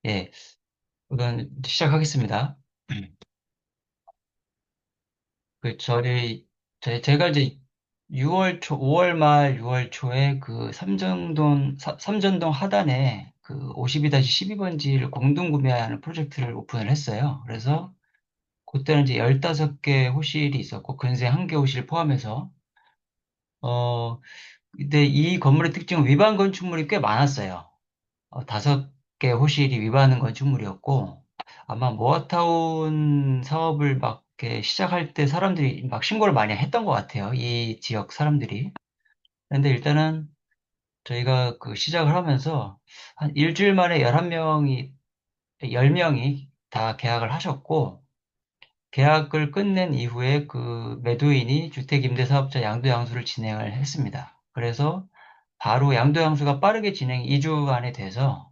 예, 우선 시작하겠습니다. 그 제가 이제 6월 초, 5월 말 6월 초에 그 삼전동 하단에 그 52-12번지를 공동 구매하는 프로젝트를 오픈을 했어요. 그래서 그때는 이제 15개 호실이 있었고 근생 1개 호실 포함해서 어 근데 이 건물의 특징은 위반 건축물이 꽤 많았어요. 5개 호실이 위반 건축물이었고, 아마 모아타운 사업을 막 이렇게 시작할 때 사람들이 막 신고를 많이 했던 것 같아요. 이 지역 사람들이. 근데 일단은 저희가 그 시작을 하면서 한 일주일 만에 10명이 다 계약을 하셨고, 계약을 끝낸 이후에 그 매도인이 주택임대사업자 양도양수를 진행을 했습니다. 그래서 바로 양도양수가 빠르게 진행이 2주 안에 돼서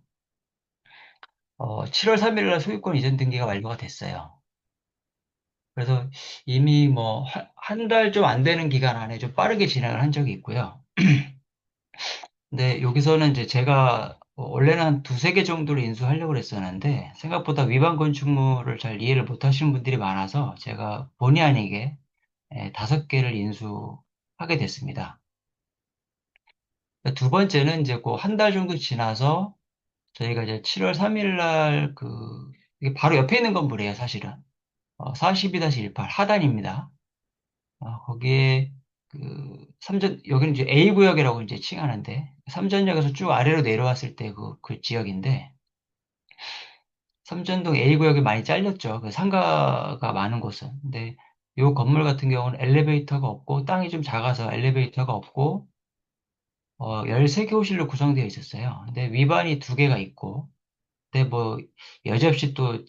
7월 3일 날 소유권 이전 등기가 완료가 됐어요. 그래서 이미 뭐 한 달 좀 안 되는 기간 안에 좀 빠르게 진행을 한 적이 있고요. 근데 여기서는 이제 제가 원래는 한 두세 개 정도를 인수하려고 했었는데 생각보다 위반 건축물을 잘 이해를 못 하시는 분들이 많아서 제가 본의 아니게 5개를 인수하게 됐습니다. 두 번째는 이제 그 한 달 정도 지나서 저희가 이제 7월 3일 날 이게 바로 옆에 있는 건물이에요, 사실은. 42-18 하단입니다. 거기에 여기는 이제 A구역이라고 이제 칭하는데, 삼전역에서 쭉 아래로 내려왔을 때 그 지역인데, 삼전동 A구역이 많이 잘렸죠. 그 상가가 많은 곳은. 근데 이 건물 같은 경우는 엘리베이터가 없고, 땅이 좀 작아서 엘리베이터가 없고, 13개 호실로 구성되어 있었어요. 근데 위반이 2개가 있고, 근데 뭐, 여지없이 또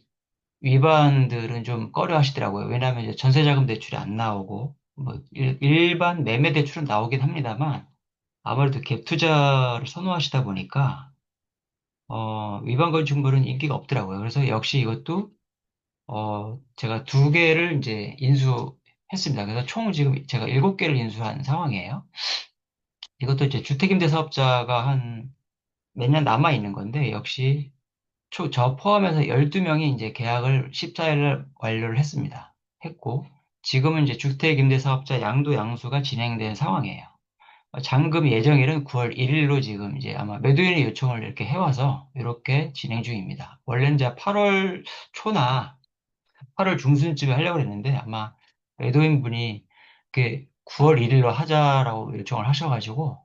위반들은 좀 꺼려 하시더라고요. 왜냐하면 이제 전세자금 대출이 안 나오고, 뭐, 일반 매매 대출은 나오긴 합니다만, 아무래도 갭 투자를 선호하시다 보니까, 위반 건축물은 인기가 없더라고요. 그래서 역시 이것도, 제가 2개를 이제 인수했습니다. 그래서 총 지금 제가 7개를 인수한 상황이에요. 이것도 이제 주택임대사업자가 한 몇 년 남아 있는 건데, 역시 저 포함해서 12명이 이제 계약을 14일을 완료를 했고, 지금은 이제 주택임대사업자 양도 양수가 진행된 상황이에요. 잔금 예정일은 9월 1일로 지금 이제 아마 매도인의 요청을 이렇게 해와서 이렇게 진행 중입니다. 원래는 이제 8월 초나 8월 중순쯤에 하려고 했는데 아마 매도인 분이 9월 1일로 하자라고 요청을 하셔가지고,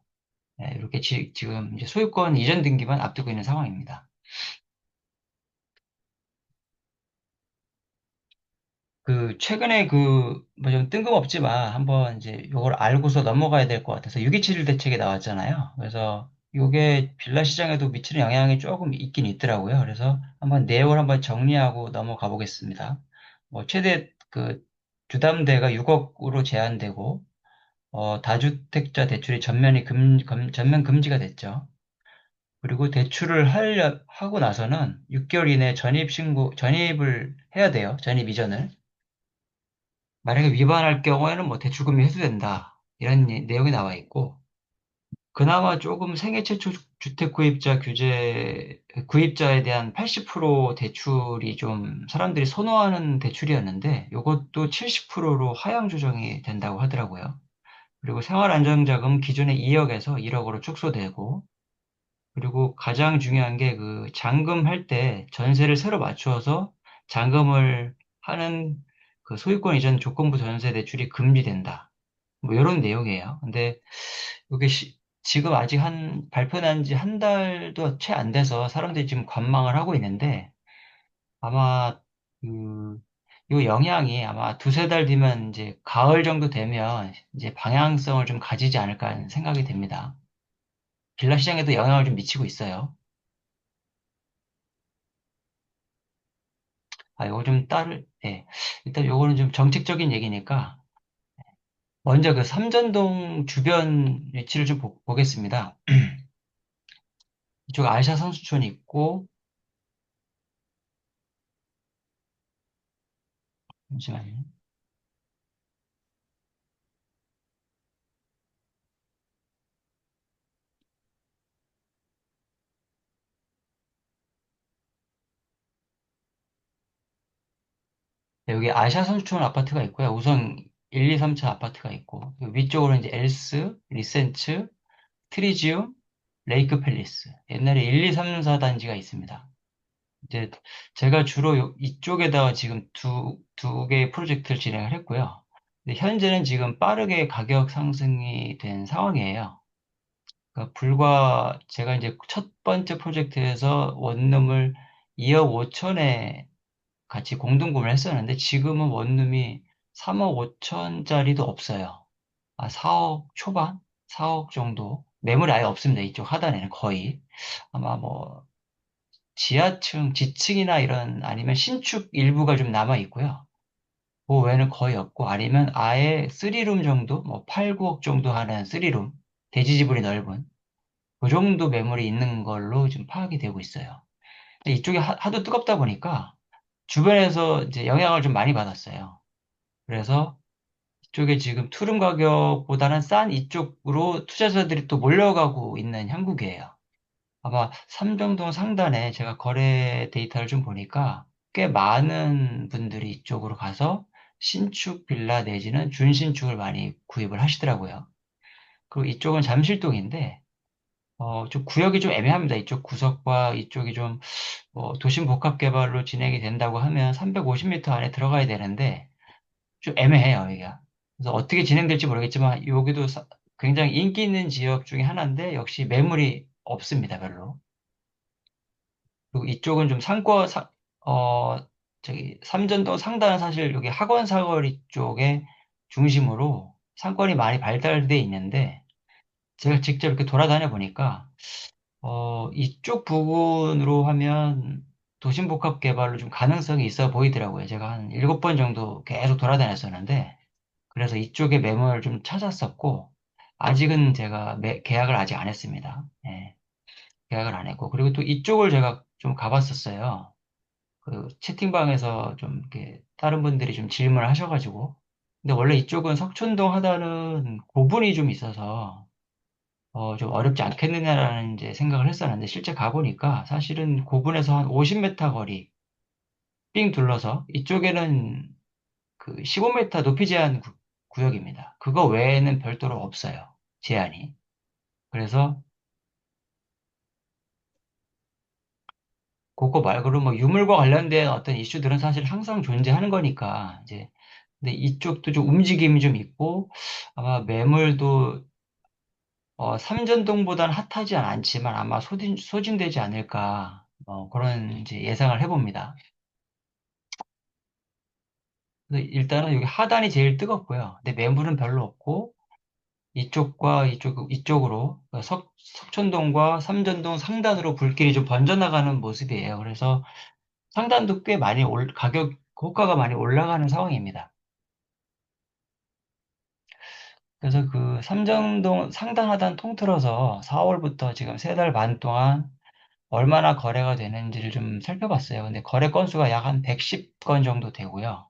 이렇게 지금 이제 소유권 이전 등기만 앞두고 있는 상황입니다. 최근에 뭐 좀 뜬금없지만 한번 이제 요걸 알고서 넘어가야 될 것 같아서 6.27 대책이 나왔잖아요. 그래서 요게 빌라 시장에도 미치는 영향이 조금 있긴 있더라고요. 그래서 한번 내용을 한번 정리하고 넘어가 보겠습니다. 최대 주담대가 6억으로 제한되고, 다주택자 대출이 전면 금지가 됐죠. 그리고 대출을 하고 나서는 6개월 이내 전입을 해야 돼요. 전입 이전을. 만약에 위반할 경우에는 뭐 대출금리 회수된다. 이런 내용이 나와 있고, 그나마 조금 생애 최초 주택 구입자에 대한 80% 대출이 좀 사람들이 선호하는 대출이었는데, 이것도 70%로 하향 조정이 된다고 하더라고요. 그리고 생활안정자금 기존의 2억에서 1억으로 축소되고, 그리고 가장 중요한 게 잔금할 때 전세를 새로 맞추어서 잔금을 하는 그 소유권 이전 조건부 전세 대출이 금지된다. 뭐 이런 내용이에요. 근데 이게 지금 아직 발표난 지 한 달도 채 안 돼서 사람들이 지금 관망을 하고 있는데 아마 그, 요 영향이 아마 두세 달 뒤면 이제 가을 정도 되면 이제 방향성을 좀 가지지 않을까 하는 생각이 됩니다. 빌라 시장에도 영향을 좀 미치고 있어요. 요거 예. 일단 요거는 좀 정책적인 얘기니까, 먼저 삼전동 주변 위치를 좀 보겠습니다. 이쪽 알샤 선수촌이 있고, 잠시만요. 여기 아시아 선수촌 아파트가 있고요. 우선 1, 2, 3차 아파트가 있고, 그 위쪽으로 이제 엘스, 리센츠, 트리지움, 레이크 팰리스. 옛날에 1, 2, 3, 4단지가 있습니다. 이제 제가 주로 이쪽에다가 지금 두 개의 프로젝트를 진행을 했고요. 근데 현재는 지금 빠르게 가격 상승이 된 상황이에요. 그러니까 불과 제가 이제 첫 번째 프로젝트에서 원룸을 2억 5천에 같이 공동구매를 했었는데 지금은 원룸이 3억 5천짜리도 없어요. 4억 초반? 4억 정도? 매물이 아예 없습니다. 이쪽 하단에는 거의. 아마 뭐 지하층, 지층이나 이런 아니면 신축 일부가 좀 남아 있고요. 그 외에는 거의 없고 아니면 아예 3룸 정도, 뭐 8, 9억 정도 하는 3룸, 대지지분이 넓은 그 정도 매물이 있는 걸로 지금 파악이 되고 있어요. 근데 이쪽이 하도 뜨겁다 보니까 주변에서 이제 영향을 좀 많이 받았어요. 그래서 이쪽에 지금 투룸 가격보다는 싼 이쪽으로 투자자들이 또 몰려가고 있는 형국이에요. 아마 삼정동 상단에 제가 거래 데이터를 좀 보니까 꽤 많은 분들이 이쪽으로 가서 신축 빌라 내지는 준신축을 많이 구입을 하시더라고요. 그리고 이쪽은 잠실동인데, 좀 구역이 좀 애매합니다. 이쪽 구석과 이쪽이 좀, 도심 복합 개발로 진행이 된다고 하면 350m 안에 들어가야 되는데, 좀 애매해요, 여기가. 그래서 어떻게 진행될지 모르겠지만, 여기도 굉장히 인기 있는 지역 중에 하나인데, 역시 매물이 없습니다, 별로. 그리고 이쪽은 좀 어, 삼전동 상단은 사실 여기 학원 사거리 쪽에 중심으로 상권이 많이 발달돼 있는데, 제가 직접 이렇게 돌아다녀 보니까, 이쪽 부분으로 하면 도심복합 개발로 좀 가능성이 있어 보이더라고요. 제가 한 7번 정도 계속 돌아다녔었는데, 그래서 이쪽에 매물을 좀 찾았었고, 아직은 제가 계약을 아직 안 했습니다. 예, 계약을 안 했고, 그리고 또 이쪽을 제가 좀 가봤었어요. 그 채팅방에서 좀 이렇게 다른 분들이 좀 질문을 하셔가지고, 근데 원래 이쪽은 석촌동 하단은 고분이 좀 있어서, 좀 어렵지 않겠느냐라는 이제 생각을 했었는데, 실제 가보니까 사실은 고분에서 한 50m 거리 삥 둘러서 이쪽에는 그 15m 높이 제한 구역입니다. 그거 외에는 별도로 없어요. 제한이. 그래서 그거 말고는 뭐 유물과 관련된 어떤 이슈들은 사실 항상 존재하는 거니까 이제 근데 이쪽도 좀 움직임이 좀 있고 아마 매물도 삼전동보다는 핫하지 않지만 아마 소진되지 않을까 그런 이제 예상을 해봅니다. 그래서 일단은 여기 하단이 제일 뜨겁고요. 근데 매물은 별로 없고 이쪽과 이쪽으로 석촌동과 삼전동 상단으로 불길이 좀 번져나가는 모습이에요. 그래서 상단도 꽤 많이 가격 호가가 많이 올라가는 상황입니다. 그래서 그 삼정동 상단 하단 통틀어서 4월부터 지금 3달 반 동안 얼마나 거래가 되는지를 좀 살펴봤어요. 근데 거래 건수가 약 한 110건 정도 되고요.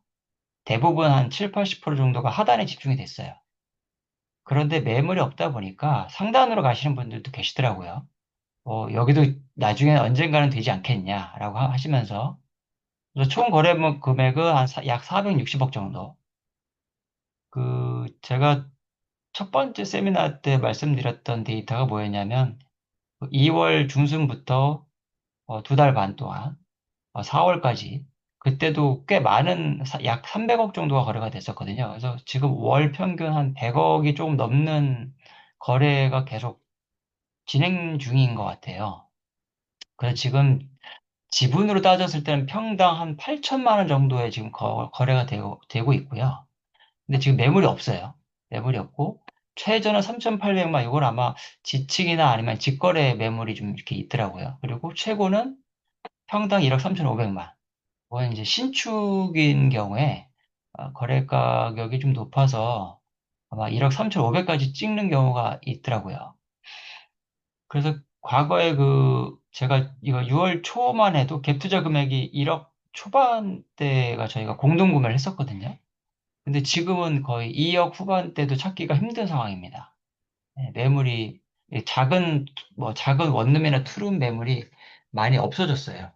대부분 한 7, 80% 정도가 하단에 집중이 됐어요. 그런데 매물이 없다 보니까 상단으로 가시는 분들도 계시더라고요. 여기도 나중에 언젠가는 되지 않겠냐라고 하시면서 그래서 총 거래 금액은 한 약 460억 정도. 제가 첫 번째 세미나 때 말씀드렸던 데이터가 뭐였냐면 2월 중순부터 2달 반 동안 4월까지 그때도 꽤 많은 약 300억 정도가 거래가 됐었거든요. 그래서 지금 월 평균 한 100억이 조금 넘는 거래가 계속 진행 중인 것 같아요. 그래서 지금 지분으로 따졌을 때는 평당 한 8천만 원 정도의 지금 거래가 되고 있고요. 근데 지금 매물이 없어요. 매물이 없고, 최저는 3,800만, 이건 아마 지층이나 아니면 직거래 매물이 좀 이렇게 있더라고요. 그리고 최고는 평당 1억 3,500만. 이건 이제 신축인 경우에 거래 가격이 좀 높아서 아마 1억 3,500까지 찍는 경우가 있더라고요. 그래서 과거에 제가 이거 6월 초만 해도 갭 투자 금액이 1억 초반대가 저희가 공동 구매를 했었거든요. 근데 지금은 거의 2억 후반대도 찾기가 힘든 상황입니다. 네, 매물이 작은 원룸이나 투룸 매물이 많이 없어졌어요.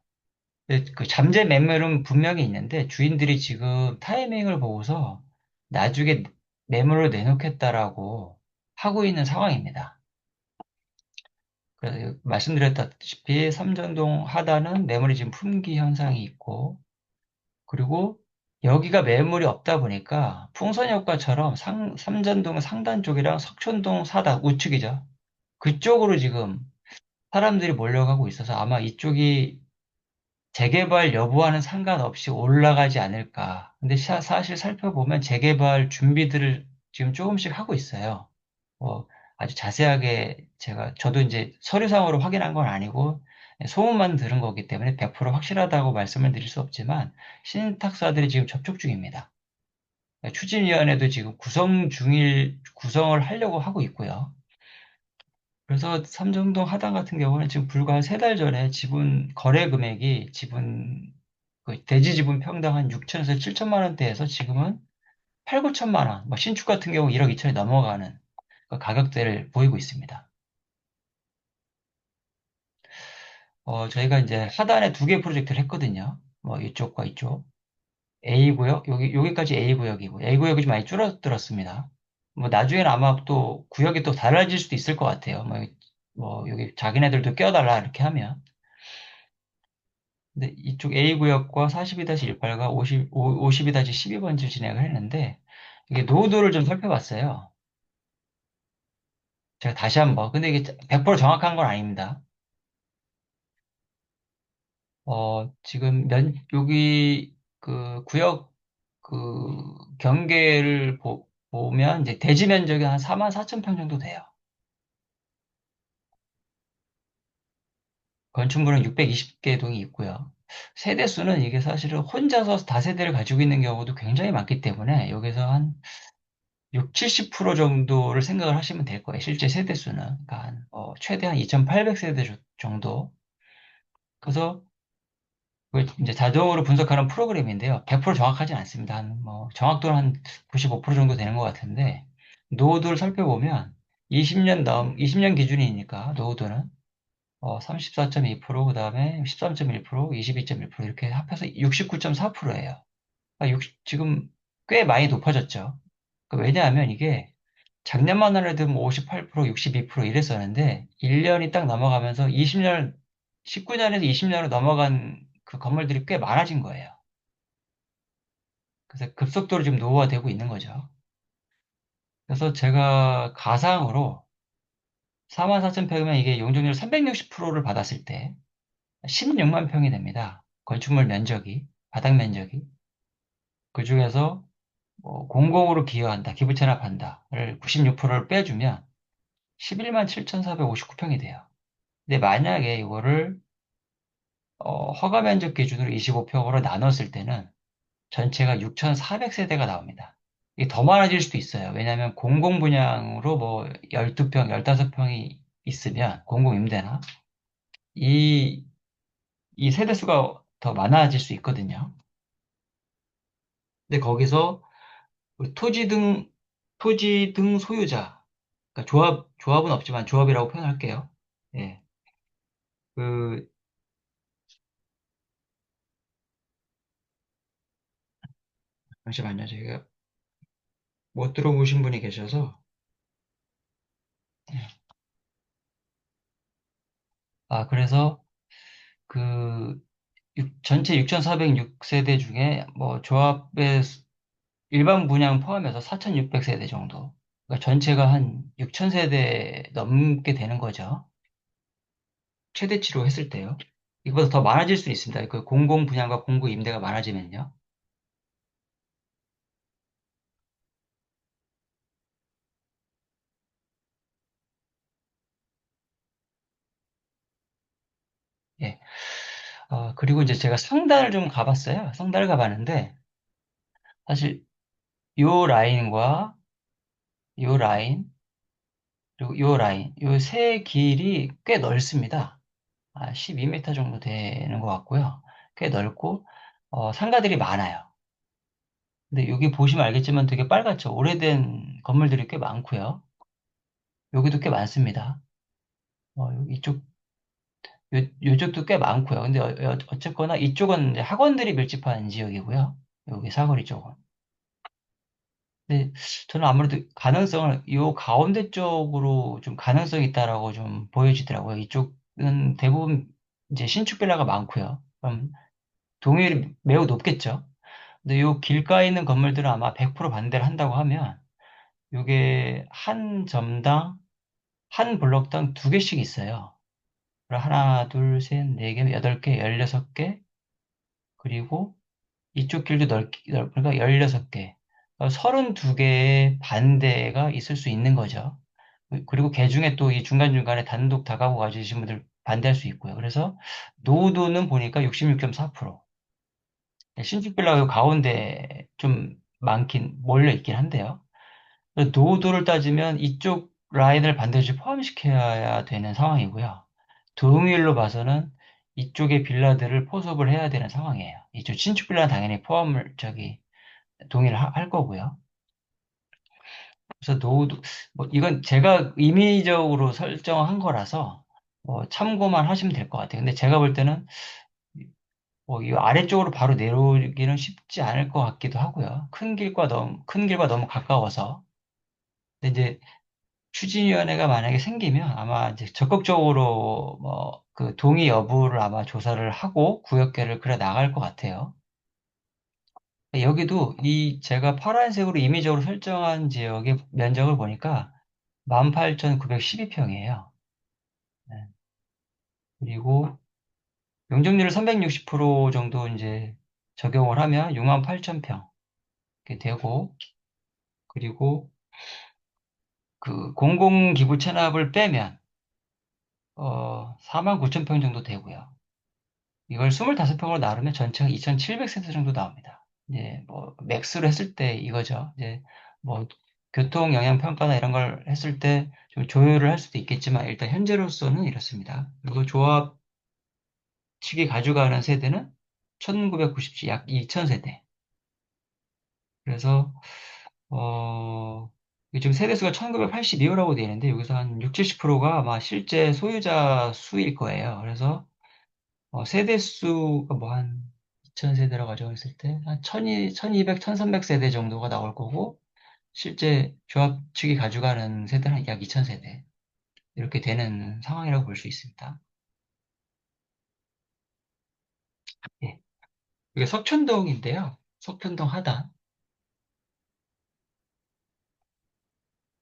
근데 그 잠재 매물은 분명히 있는데 주인들이 지금 타이밍을 보고서 나중에 매물을 내놓겠다라고 하고 있는 상황입니다. 그래서 말씀드렸다시피 삼전동 하단은 매물이 지금 품귀 현상이 있고, 그리고 여기가 매물이 없다 보니까 풍선효과처럼 삼전동 상단 쪽이랑 석촌동 사단 우측이죠. 그쪽으로 지금 사람들이 몰려가고 있어서 아마 이쪽이 재개발 여부와는 상관없이 올라가지 않을까. 근데 사실 살펴보면 재개발 준비들을 지금 조금씩 하고 있어요. 뭐 아주 자세하게 저도 이제 서류상으로 확인한 건 아니고 소문만 들은 거기 때문에 100% 확실하다고 말씀을 드릴 수 없지만 신탁사들이 지금 접촉 중입니다. 추진위원회도 지금 구성을 하려고 하고 있고요. 그래서 삼정동 하단 같은 경우는 지금 불과 한 3달 전에 지분 거래 금액이 그 대지 지분 평당 한 6천에서 7천만 원대에서 지금은 8, 9천만 원, 뭐 신축 같은 경우 1억 2천이 넘어가는 그 가격대를 보이고 있습니다. 저희가 이제 하단에 2개 프로젝트를 했거든요. 뭐 이쪽과 이쪽. A구역, 여기까지 A구역이고, A구역이 좀 많이 줄어들었습니다. 뭐 나중에는 아마 또 구역이 또 달라질 수도 있을 것 같아요. 뭐 여기 자기네들도 껴달라 이렇게 하면. 근데 이쪽 A구역과 42-18과 52-12번지 진행을 했는데, 이게 노후도를 좀 살펴봤어요. 제가 다시 한번. 근데 이게 100% 정확한 건 아닙니다. 지금 여기 그 구역 경계를 보면 이제 대지 면적이 한 4만 4천 평 정도 돼요. 건축물은 620개 동이 있고요. 세대 수는 이게 사실은 혼자서 다세대를 가지고 있는 경우도 굉장히 많기 때문에 여기서 한 6, 70% 정도를 생각을 하시면 될 거예요. 실제 세대 수는. 그러니까 최대 한 2,800세대 정도. 그래서 그걸 이제 자동으로 분석하는 프로그램인데요. 100% 정확하진 않습니다. 정확도는 한 95% 정도 되는 것 같은데, 노후도를 살펴보면 20년 기준이니까 노후도는 34.2%, 그 다음에 13.1%, 22.1% 이렇게 합해서 69.4%예요. 지금 꽤 많이 높아졌죠. 왜냐하면 이게 작년만 하래도 뭐 58%, 62% 이랬었는데 1년이 딱 넘어가면서 19년에서 20년으로 넘어간 그 건물들이 꽤 많아진 거예요. 그래서 급속도로 지금 노후화되고 있는 거죠. 그래서 제가 가상으로 44,000평이면 이게 용적률 360%를 받았을 때 16만 평이 됩니다. 건축물 면적이, 바닥 면적이. 그중에서 뭐 공공으로 기여한다, 기부 체납한다를 96%를 빼주면 11만 7,459평이 돼요. 근데 만약에 이거를 허가 면적 기준으로 25평으로 나눴을 때는 전체가 6,400세대가 나옵니다. 이게 더 많아질 수도 있어요. 왜냐하면 공공 분양으로 뭐 12평, 15평이 있으면 공공 임대나 이, 이 세대 수가 더 많아질 수 있거든요. 근데 거기서 우리 토지 등 소유자, 그러니까 조합은 없지만 조합이라고 표현할게요. 예. 그, 잠시만요. 제가 못 들어보신 분이 계셔서. 예. 그래서 그 전체 6,406세대 중에 뭐 조합의 일반 분양 포함해서 4,600세대 정도. 그러니까 전체가 한 6,000세대 넘게 되는 거죠. 최대치로 했을 때요. 이거보다 더 많아질 수 있습니다. 그 공공 분양과 공공 임대가 많아지면요. 예. 그리고 이제 제가 성단을 좀 가봤어요. 성단을 가봤는데, 사실 요 라인과 요 라인, 그리고 요 라인, 요 세 길이 꽤 넓습니다. 12m 정도 되는 것 같고요. 꽤 넓고, 상가들이 많아요. 근데 여기 보시면 알겠지만 되게 빨갛죠. 오래된 건물들이 꽤 많고요. 여기도 꽤 많습니다. 이쪽 요쪽도 꽤 많고요. 근데 어쨌거나 이쪽은 이제 학원들이 밀집한 지역이고요. 여기 사거리 쪽은. 근데 저는 아무래도 가능성을 요 가운데 쪽으로 좀 가능성이 있다라고 좀 보여지더라고요. 이쪽은 대부분 이제 신축 빌라가 많고요. 그럼 동의율이 매우 높겠죠. 근데 요 길가에 있는 건물들은 아마 100% 반대를 한다고 하면 요게 한 점당 한 블록당 두 개씩 있어요. 하나, 둘, 셋, 네 개, 여덟 개, 16개, 그리고 이쪽 길도 그러니까 16개. 32개의 반대가 있을 수 있는 거죠. 그리고 그 중에 또 이 중간중간에 단독 다가구 가지신 분들 반대할 수 있고요. 그래서 노후도는 보니까 66.4%. 신축 빌라가 가운데 좀 많긴, 몰려 있긴 한데요. 노후도를 따지면 이쪽 라인을 반드시 포함시켜야 되는 상황이고요. 동일로 봐서는 이쪽의 빌라들을 포섭을 해야 되는 상황이에요. 이쪽 신축 빌라는 당연히 포함을, 동의를 할 거고요. 그래서 노후도, 뭐, 이건 제가 임의적으로 설정한 거라서, 참고만 하시면 될 것 같아요. 근데 제가 볼 때는, 이 아래쪽으로 바로 내려오기는 쉽지 않을 것 같기도 하고요. 큰 길과 너무 가까워서. 근데 이제 추진위원회가 만약에 생기면 아마 이제 적극적으로 그 동의 여부를 아마 조사를 하고 구역계를 그려 나갈 것 같아요. 여기도 이 제가 파란색으로 임의적으로 설정한 지역의 면적을 보니까 18,912평이에요. 그리고 용적률을 360% 정도 이제 적용을 하면 68,000평 이렇게 되고, 그리고 그 공공기부 체납을 빼면 49,000평 정도 되고요. 이걸 25평으로 나누면 전체가 2,700세대 정도 나옵니다. 이제 뭐 맥스로 했을 때 이거죠. 이제 뭐 교통 영향 평가나 이런 걸 했을 때 좀 조율을 할 수도 있겠지만 일단 현재로서는 이렇습니다. 그리고 조합 측이 가져가는 세대는 1997, 약 2,000세대. 그래서 이게 지금 세대수가 1982호라고 되어 있는데 여기서 한 6, 70%가 아마 실제 소유자 수일 거예요. 그래서 세대 수가 뭐 한 2000세대라고 가정했을 때, 한 1200, 1300세대 정도가 나올 거고, 실제 조합 측이 가져가는 세대는 약 2000세대. 이렇게 되는 상황이라고 볼 수 있습니다. 예. 이게 석촌동인데요. 석촌동 하단.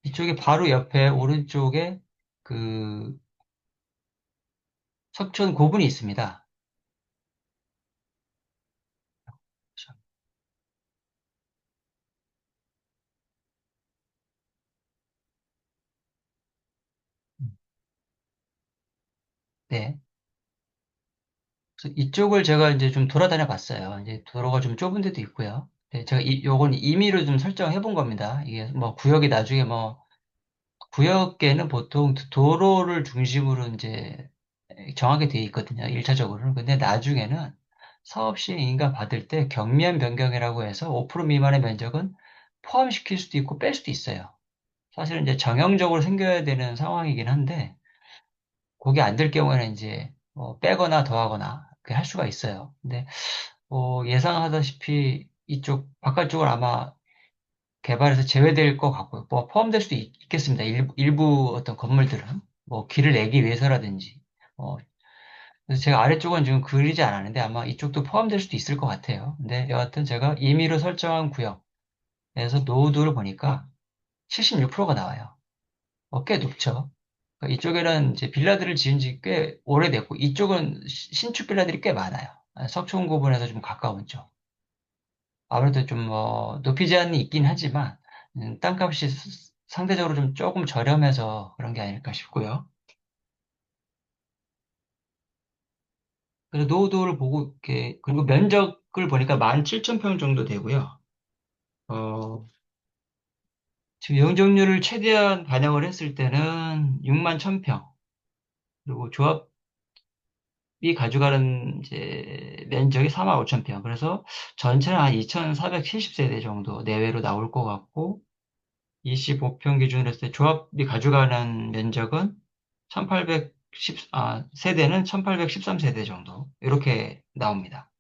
이쪽에 바로 옆에 오른쪽에 그 석촌 고분이 있습니다. 네. 그래서 이쪽을 제가 이제 좀 돌아다녀 봤어요. 이제 도로가 좀 좁은 데도 있고요. 네, 제가 요건 임의로 좀 설정해 본 겁니다. 이게 뭐 구역이 나중에 뭐 구역계는 보통 도로를 중심으로 이제 정하게 되어 있거든요. 1차적으로는. 근데 나중에는 사업 시행인가 받을 때 경면 변경이라고 해서 5% 미만의 면적은 포함시킬 수도 있고 뺄 수도 있어요. 사실은 이제 정형적으로 생겨야 되는 상황이긴 한데, 그게 안 될 경우에는 이제 빼거나 더하거나 그렇게 할 수가 있어요. 근데 예상하다시피 이쪽 바깥쪽은 아마 개발에서 제외될 것 같고요. 뭐 포함될 수도 겠습니다. 일부 어떤 건물들은 뭐 길을 내기 위해서라든지. 어, 그래서 제가 아래쪽은 지금 그리지 않았는데 아마 이쪽도 포함될 수도 있을 것 같아요. 근데 여하튼 제가 임의로 설정한 구역에서 노후도를 보니까 76%가 나와요. 꽤 높죠. 그러니까 이쪽에는 이제 빌라들을 지은 지 꽤 오래됐고 이쪽은 신축 빌라들이 꽤 많아요. 석촌구분에서 좀 가까운 쪽. 아무래도 좀 높이 제한이 있긴 하지만 땅값이 상대적으로 좀 조금 저렴해서 그런 게 아닐까 싶고요. 그래서 노후도를 보고 이렇게 그리고 면적을 보니까 17,000평 정도 되고요. 어, 지금 용적률을 최대한 반영을 했을 때는 6만 1,000평. 그리고 조합이 가져가는 이제 면적이 4만 5천 평. 그래서 전체는 한 2,470세대 정도 내외로 나올 것 같고 25평 기준으로 했을 때 조합이 가져가는 면적은 세대는 1813세대 정도. 이렇게 나옵니다.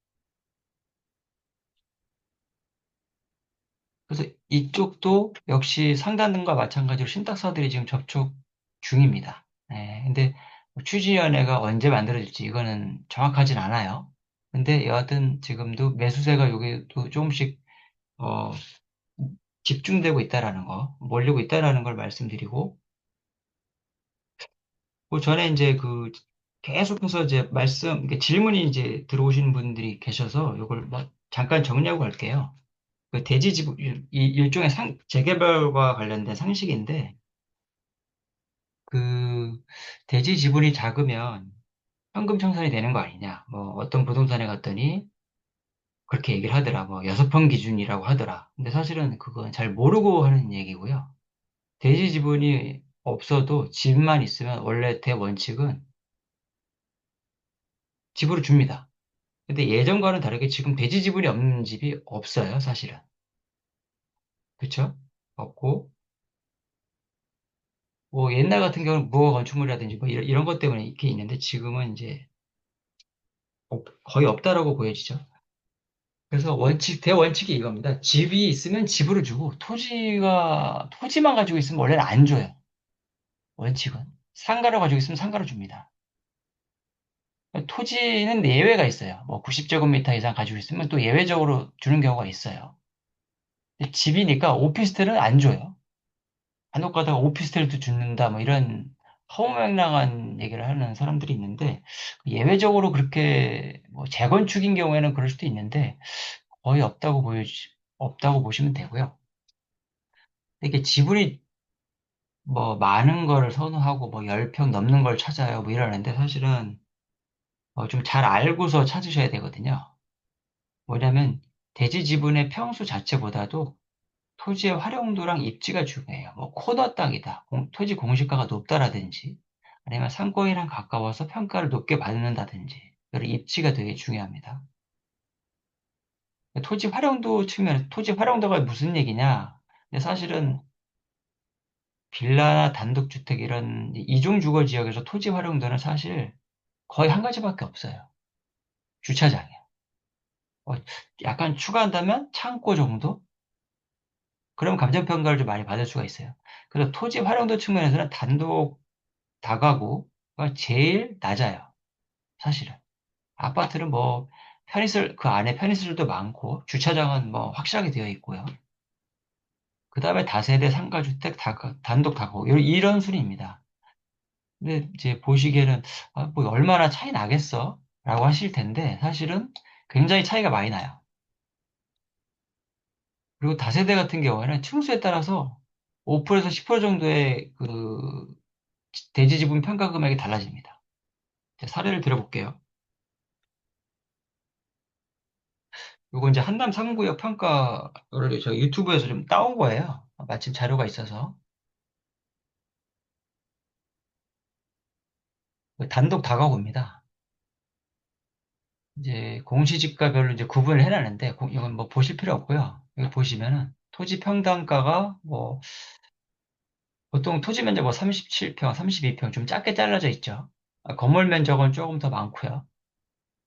그래서 이쪽도 역시 상단등과 마찬가지로 신탁사들이 지금 접촉 중입니다. 네, 근데 추진위원회가 언제 만들어질지 이거는 정확하진 않아요. 근데 여하튼 지금도 매수세가 여기도 조금씩 어, 집중되고 있다라는 거, 몰리고 있다라는 걸 말씀드리고, 그 전에 이제 계속해서 이제 질문이 이제 들어오시는 분들이 계셔서 이걸 뭐 잠깐 정리하고 갈게요. 그 대지 지분, 일종의 재개발과 관련된 상식인데, 그 대지 지분이 작으면 현금 청산이 되는 거 아니냐. 뭐 어떤 부동산에 갔더니 그렇게 얘기를 하더라. 뭐 6평 기준이라고 하더라. 근데 사실은 그건 잘 모르고 하는 얘기고요. 대지 지분이 없어도 집만 있으면 원래 대원칙은 집으로 줍니다. 근데 예전과는 다르게 지금 대지 지분이 없는 집이 없어요, 사실은. 그쵸? 없고, 뭐 옛날 같은 경우는 무허가 건축물이라든지 뭐 이런 것 때문에 이렇게 있는데 지금은 이제 거의 없다라고 보여지죠. 그래서 대원칙이 이겁니다. 집이 있으면 집으로 주고, 토지만 가지고 있으면 원래는 안 줘요. 원칙은. 상가를 가지고 있으면 상가로 줍니다. 토지는 예외가 있어요. 뭐 90제곱미터 이상 가지고 있으면 또 예외적으로 주는 경우가 있어요. 근데 집이니까 오피스텔은 안 줘요. 간혹 가다가 오피스텔도 주는다, 뭐 이런 허무맹랑한 얘기를 하는 사람들이 있는데, 예외적으로 그렇게 뭐 재건축인 경우에는 그럴 수도 있는데, 거의 없다고 보시면 되고요. 이게 지분이 뭐 많은 거를 선호하고 뭐 10평 넘는 걸 찾아요. 뭐 이러는데 사실은 좀 잘 알고서 찾으셔야 되거든요. 뭐냐면 대지 지분의 평수 자체보다도 토지의 활용도랑 입지가 중요해요. 뭐 코너 땅이다. 토지 공시가가 높다라든지 아니면 상권이랑 가까워서 평가를 높게 받는다든지 이런 입지가 되게 중요합니다. 토지 활용도가 무슨 얘기냐? 근데 사실은 빌라나 단독주택 이런 이중 주거 지역에서 토지 활용도는 사실 거의 한 가지밖에 없어요. 주차장이요. 어, 약간 추가한다면 창고 정도? 그럼 감정평가를 좀 많이 받을 수가 있어요. 그래서 토지 활용도 측면에서는 단독 다가구가 제일 낮아요. 사실은. 아파트는 뭐 그 안에 편의시설도 많고 주차장은 뭐 확실하게 되어 있고요. 그 다음에 다세대 상가주택 단독 다가구 이런 순위입니다. 근데 이제 보시기에는 뭐 얼마나 차이 나겠어? 라고 하실 텐데 사실은 굉장히 차이가 많이 나요. 그리고 다세대 같은 경우에는 층수에 따라서 5%에서 10% 정도의 대지 지분 평가 금액이 달라집니다. 자, 사례를 들어볼게요. 이거 이제 한남 3구역 평가를 저 유튜브에서 좀 따온 거예요. 마침 자료가 있어서. 단독 다가구입니다. 이제 공시지가별로 이제 구분을 해놨는데, 이건 뭐 보실 필요 없고요. 여기 보시면은 토지 평당가가 뭐, 보통 토지 면적 뭐 37평, 32평 좀 작게 잘라져 있죠. 건물 면적은 조금 더 많고요.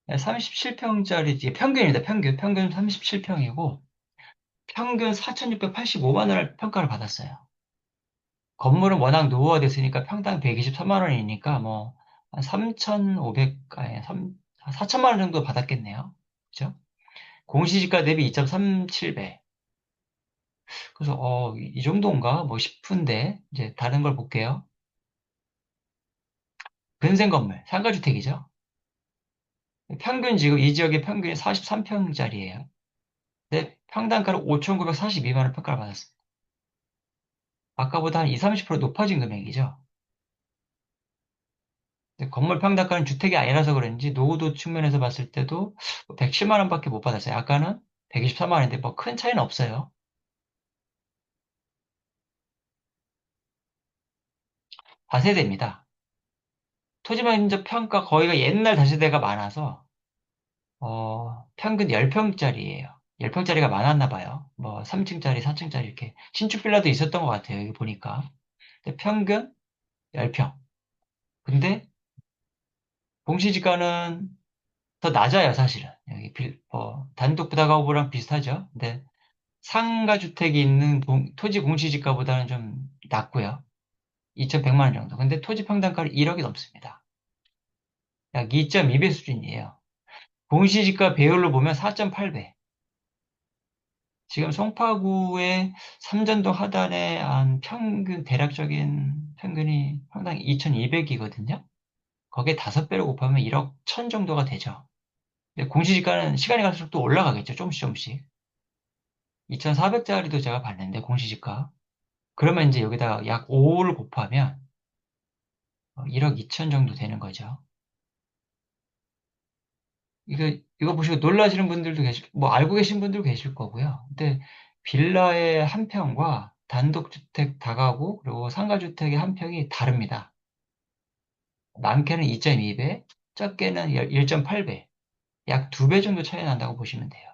37평짜리, 이게 평균입니다. 평균 37평이고, 평균 4,685만 원을 평가를 받았어요. 건물은 워낙 노후화됐으니까 평당 123만 원이니까 뭐, 한 3,500, 아니, 4천만 원 정도 받았겠네요. 그죠? 공시지가 대비 2.37배. 그래서, 이 정도인가? 뭐 싶은데, 이제 다른 걸 볼게요. 근생 건물, 상가주택이죠? 평균 지금 이 지역의 평균이 43평짜리예요. 근데 평당가를 5,942만 원 평가를 받았어요. 아까보다 한 20, 30% 높아진 금액이죠. 근데 건물 평당가는 주택이 아니라서 그런지 노후도 측면에서 봤을 때도 107만 원밖에 못 받았어요. 아까는 124만 원인데 뭐 큰 차이는 없어요. 다세대입니다. 토지면적 평가 거의가 옛날 다세대가 많아서 평균 10평짜리예요. 10평짜리가 많았나 봐요. 뭐 3층짜리, 4층짜리 이렇게 신축 빌라도 있었던 것 같아요. 여기 보니까. 근데 평균 10평. 근데 공시지가는 더 낮아요, 사실은. 여기 단독 부담가구랑 비슷하죠. 근데 상가주택이 있는 토지 공시지가보다는 좀 낮고요. 2,100만 원 정도. 근데 토지 평당가는 1억이 넘습니다. 약 2.2배 수준이에요. 공시지가 배율로 보면 4.8배. 지금 송파구의 삼전동 하단에 한 평균, 대략적인 평균이 평당 2,200이거든요. 거기에 5배로 곱하면 1억 1천 정도가 되죠. 근데 공시지가는 시간이 갈수록 또 올라가겠죠. 조금씩 조금씩. 2,400짜리도 제가 봤는데, 공시지가. 그러면 이제 여기다가 약 5를 곱하면 1억 2천 정도 되는 거죠. 이거 보시고 놀라시는 분들도 뭐 알고 계신 분들 계실 거고요. 근데 빌라의 한 평과 단독주택 다가구 그리고 상가주택의 한 평이 다릅니다. 많게는 2.2배, 적게는 1.8배, 약 2배 정도 차이 난다고 보시면 돼요.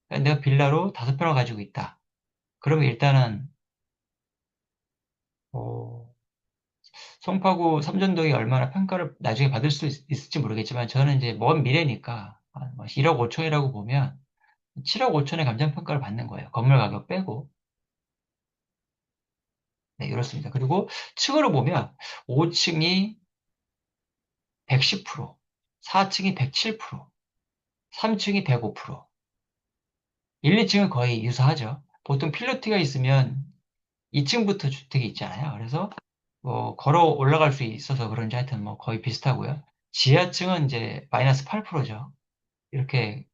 그러니까 내가 빌라로 5평을 가지고 있다. 그러면 일단은 어, 송파구 삼전동이 얼마나 평가를 나중에 받을 수 있을지 모르겠지만 저는 이제 먼 미래니까 1억 5천이라고 보면 7억 5천의 감정평가를 받는 거예요. 건물 가격 빼고. 네, 이렇습니다. 그리고 층으로 보면 5층이 110%, 4층이 107%, 3층이 105%, 1, 2층은 거의 유사하죠. 보통 필로티가 있으면 2층부터 주택이 있잖아요. 그래서 뭐 걸어 올라갈 수 있어서 그런지 하여튼 뭐 거의 비슷하고요. 지하층은 이제 마이너스 8%죠. 이렇게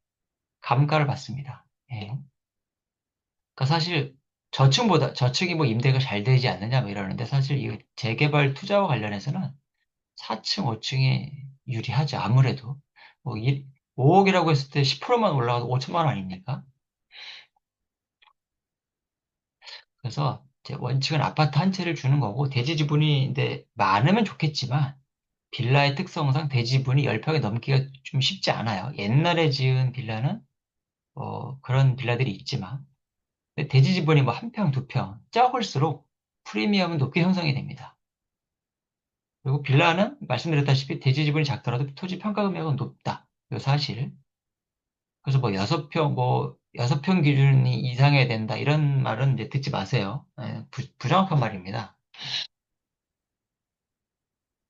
감가를 받습니다. 예. 그러니까 사실 저층이 뭐 임대가 잘 되지 않느냐 뭐 이러는데 사실 이 재개발 투자와 관련해서는 4층, 5층이 유리하죠. 아무래도. 뭐 5억이라고 했을 때 10%만 올라가도 5천만 원 아닙니까? 그래서 제 원칙은 아파트 한 채를 주는 거고 대지 지분이 근데 많으면 좋겠지만 빌라의 특성상 대지 지분이 10평이 넘기가 좀 쉽지 않아요. 옛날에 지은 빌라는 그런 빌라들이 있지만 근데 대지 지분이 뭐 한 평, 두 평 적을수록 프리미엄은 높게 형성이 됩니다. 그리고 빌라는 말씀드렸다시피 대지 지분이 작더라도 토지 평가 금액은 높다. 이 사실. 그래서 여섯 평 기준이 이상해야 된다. 이런 말은 이제 듣지 마세요. 예, 부정확한 말입니다.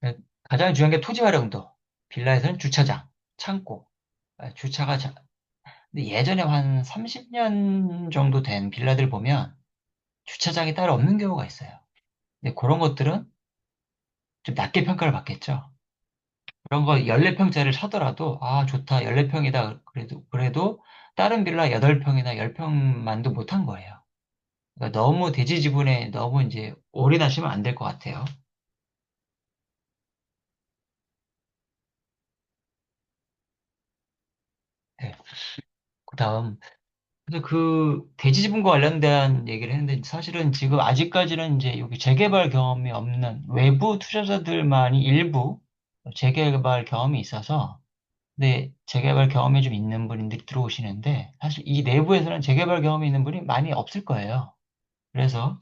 예, 가장 중요한 게 토지 활용도. 빌라에서는 주차장, 창고, 주차가 근데 예전에 한 30년 정도 된 빌라들 보면 주차장이 따로 없는 경우가 있어요. 근데 그런 것들은 좀 낮게 평가를 받겠죠. 그런 거 14평짜리를 사더라도, 아, 좋다. 14평이다. 그래도 다른 빌라 8평이나 10평만도 못한 거예요. 그러니까 너무 대지 지분에 너무 이제 올인하시면 안 될 것 같아요. 네. 그다음, 근데 그 대지 지분과 관련된 얘기를 했는데 사실은 지금 아직까지는 이제 여기 재개발 경험이 없는 외부 투자자들만이 일부 재개발 경험이 있어서 근데 재개발 경험이 좀 있는 분들이 들어오시는데 사실 이 내부에서는 재개발 경험이 있는 분이 많이 없을 거예요. 그래서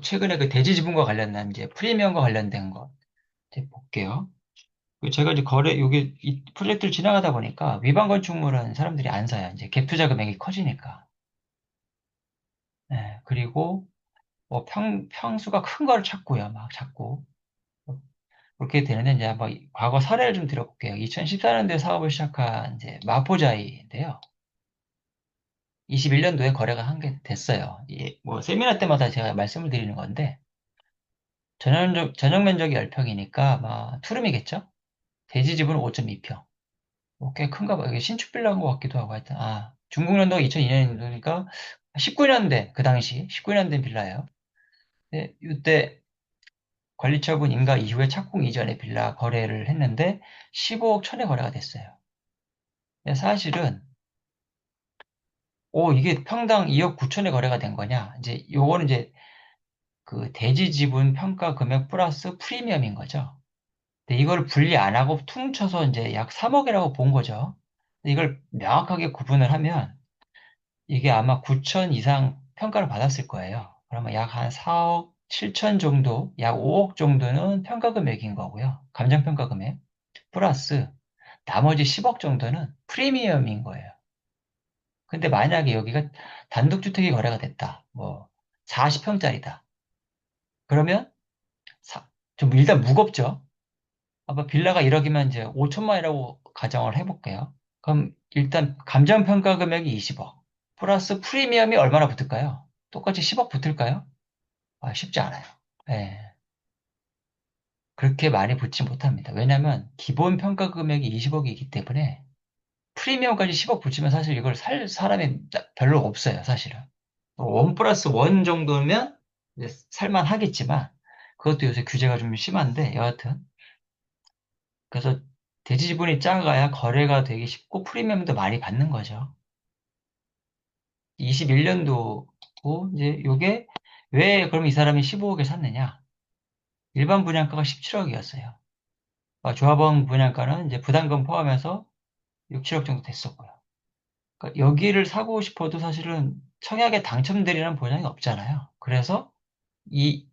최근에 그 대지 지분과 관련된 이제 프리미엄과 관련된 거 이제 볼게요. 제가 이제 여기 이 프로젝트를 지나가다 보니까 위반 건축물은 사람들이 안 사요. 이제 갭 투자 금액이 커지니까. 네, 그리고 뭐 평수가 큰 거를 찾고요. 막 찾고. 그렇게 되는데 이제 한번 과거 사례를 좀 들어볼게요. 2014년도에 사업을 시작한 이제 마포자이인데요. 21년도에 거래가 한 게 됐어요. 뭐 세미나 때마다 제가 말씀을 드리는 건데 전용 면적이 10평이니까 막 투룸이겠죠? 대지 지분은 5.2평. 꽤 큰가 봐요. 이게 신축 빌라인 것 같기도 하고 하여튼 중국년도가 2002년도니까 19년 된 그 당시 19년 된 빌라예요. 네, 이때 관리처분 인가 이후에 착공 이전에 빌라 거래를 했는데 15억 천에 거래가 됐어요. 근데 사실은 이게 평당 2억 9천에 거래가 된 거냐? 이제 요거는 이제 그 대지 지분 평가 금액 플러스 프리미엄인 거죠. 근데 이걸 분리 안 하고 퉁쳐서 이제 약 3억이라고 본 거죠. 근데 이걸 명확하게 구분을 하면 이게 아마 9천 이상 평가를 받았을 거예요. 그러면 약 한 4억 7천 정도, 약 5억 정도는 평가 금액인 거고요. 감정평가 금액. 플러스 나머지 10억 정도는 프리미엄인 거예요. 근데 만약에 여기가 단독주택이 거래가 됐다. 뭐 40평짜리다. 그러면 좀 일단 무겁죠. 아마 빌라가 1억이면 이제 5천만이라고 가정을 해볼게요. 그럼 일단 감정평가 금액이 20억. 플러스 프리미엄이 얼마나 붙을까요? 똑같이 10억 붙을까요? 아, 쉽지 않아요. 예. 그렇게 많이 붙지 못합니다. 왜냐하면 기본 평가 금액이 20억이기 때문에 프리미엄까지 10억 붙이면 사실 이걸 살 사람이 별로 없어요, 사실은. 원 플러스 원 정도면 이제 살만 하겠지만 그것도 요새 규제가 좀 심한데 여하튼 그래서 대지 지분이 작아야 거래가 되기 쉽고 프리미엄도 많이 받는 거죠. 21년도고 이제 요게 왜 그럼 이 사람이 15억에 샀느냐? 일반 분양가가 17억이었어요. 조합원 분양가는 이제 부담금 포함해서 6, 7억 정도 됐었고요. 그러니까 여기를 사고 싶어도 사실은 청약에 당첨되리는 보장이 없잖아요. 그래서 이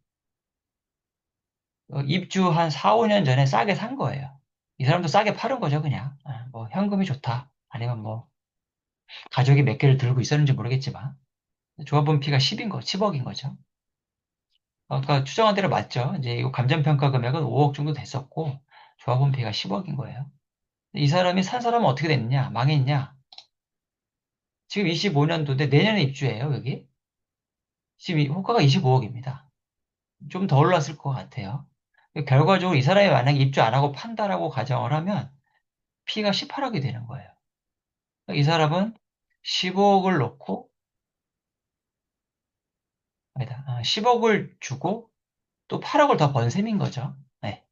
입주 한 4, 5년 전에 싸게 산 거예요. 이 사람도 싸게 파는 거죠, 그냥. 뭐 현금이 좋다. 아니면 뭐 가족이 몇 개를 들고 있었는지 모르겠지만 조합원 피가 10억인 거죠. 그러니까 추정한 대로 맞죠. 이제 이거 감정평가 금액은 5억 정도 됐었고 조합원 피가 10억인 거예요. 이 사람이 산 사람은 어떻게 됐냐? 망했냐? 지금 25년도인데 내년에 입주해요, 여기. 지금 호가가 25억입니다. 좀 더 올랐을 것 같아요. 결과적으로 이 사람이 만약에 입주 안 하고 판다라고 가정을 하면 피가 18억이 되는 거예요. 이 사람은 15억을 놓고, 아니다, 10억을 주고 또 8억을 더 번 셈인 거죠. 네.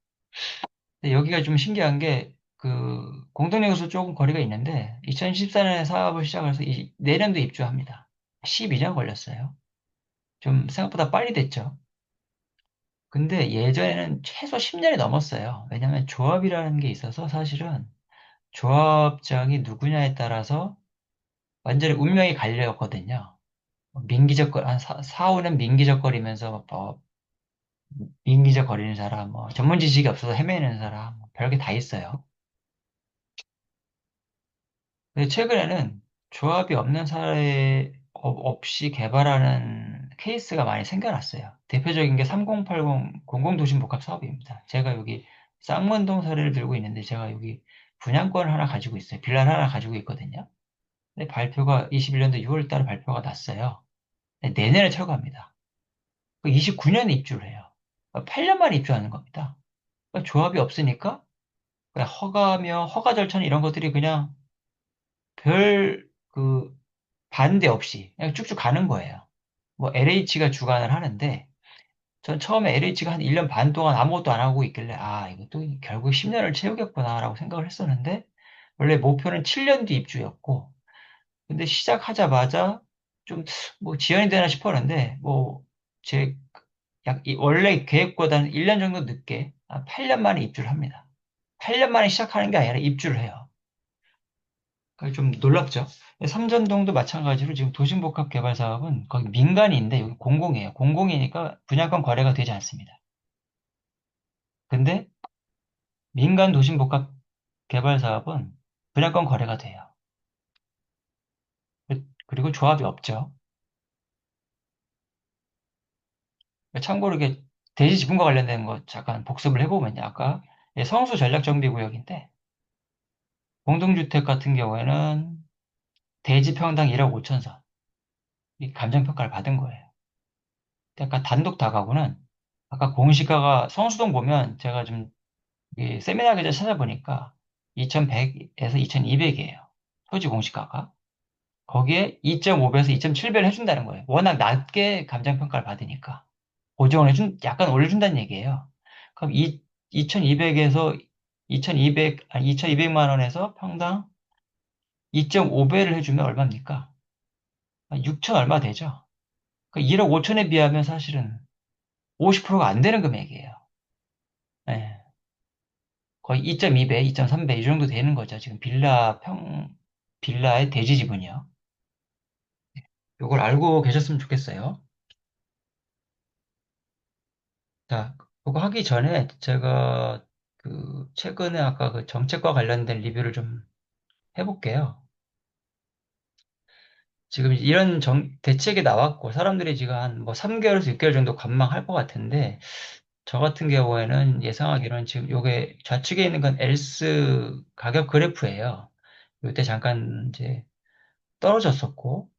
근데 여기가 좀 신기한 게, 공동여기서 조금 거리가 있는데, 2014년에 사업을 시작해서 내년도 입주합니다. 12년 걸렸어요. 좀 생각보다 빨리 됐죠. 근데 예전에는 최소 10년이 넘었어요. 왜냐하면 조합이라는 게 있어서 사실은 조합장이 누구냐에 따라서 완전히 운명이 갈렸거든요. 한 4, 5년 민기적거리면서 뭐 민기적거리는 사람, 뭐 전문 지식이 없어서 헤매는 사람, 뭐 별게 다 있어요. 근데 최근에는 조합이 없는 사례 없이 개발하는 케이스가 많이 생겨났어요. 대표적인 게 3080 공공도시복합 사업입니다. 제가 여기 쌍문동 사례를 들고 있는데 제가 여기 분양권을 하나 가지고 있어요. 빌라를 하나 가지고 있거든요. 근데 발표가 21년도 6월 달에 발표가 났어요. 근데 내년에 철거합니다. 29년에 입주를 해요. 8년 만에 입주하는 겁니다. 그러니까 조합이 없으니까 그냥 허가며 허가 절차 이런 것들이 그냥 별 반대 없이 그냥 쭉쭉 가는 거예요. 뭐 LH가 주관을 하는데 전 처음에 LH가 한 1년 반 동안 아무것도 안 하고 있길래 이것도 결국 10년을 채우겠구나라고 생각을 했었는데 원래 목표는 7년 뒤 입주였고 근데 시작하자마자 좀 뭐 지연이 되나 싶었는데 뭐 제 원래 계획보다는 1년 정도 늦게 8년 만에 입주를 합니다. 8년 만에 시작하는 게 아니라 입주를 해요. 그게 좀 놀랍죠. 삼전동도 마찬가지로 지금 도심복합 개발 사업은 거기 민간인데 여기 공공이에요. 공공이니까 분양권 거래가 되지 않습니다. 근데 민간 도심복합 개발 사업은 분양권 거래가 돼요. 그리고 조합이 없죠. 참고로 이게 대지 지분과 관련된 거 잠깐 복습을 해보면요. 아까 성수 전략정비구역인데 공동주택 같은 경우에는 대지 평당 1억 5천 선 이 감정평가를 받은 거예요. 그러니까 단독 다가구는 아까 공시가가 성수동 보면 제가 좀 세미나 계좌 찾아보니까 2,100에서 2,200이에요. 토지 공시가가. 거기에 2.5배에서 2.7배를 해준다는 거예요. 워낙 낮게 감정평가를 받으니까. 보정을 약간 올려준다는 얘기예요. 그럼 2,200에서 2,200만 원에서 평당 2.5배를 해주면 얼마입니까? 6천 얼마 되죠? 그 1억 5천에 비하면 사실은 50%가 안 되는 금액이에요. 예. 거의 2.2배, 2.3배 이 정도 되는 거죠. 지금 빌라의 대지 지분이요. 이걸 알고 계셨으면 좋겠어요. 자, 그거 하기 전에 제가 그 최근에 아까 그 정책과 관련된 리뷰를 좀 해볼게요. 지금 이런 대책이 나왔고 사람들이 지금 한 뭐 3개월에서 6개월 정도 관망할 것 같은데 저 같은 경우에는 예상하기로는 지금 요게 좌측에 있는 건 엘스 가격 그래프예요. 요때 잠깐 이제 떨어졌었고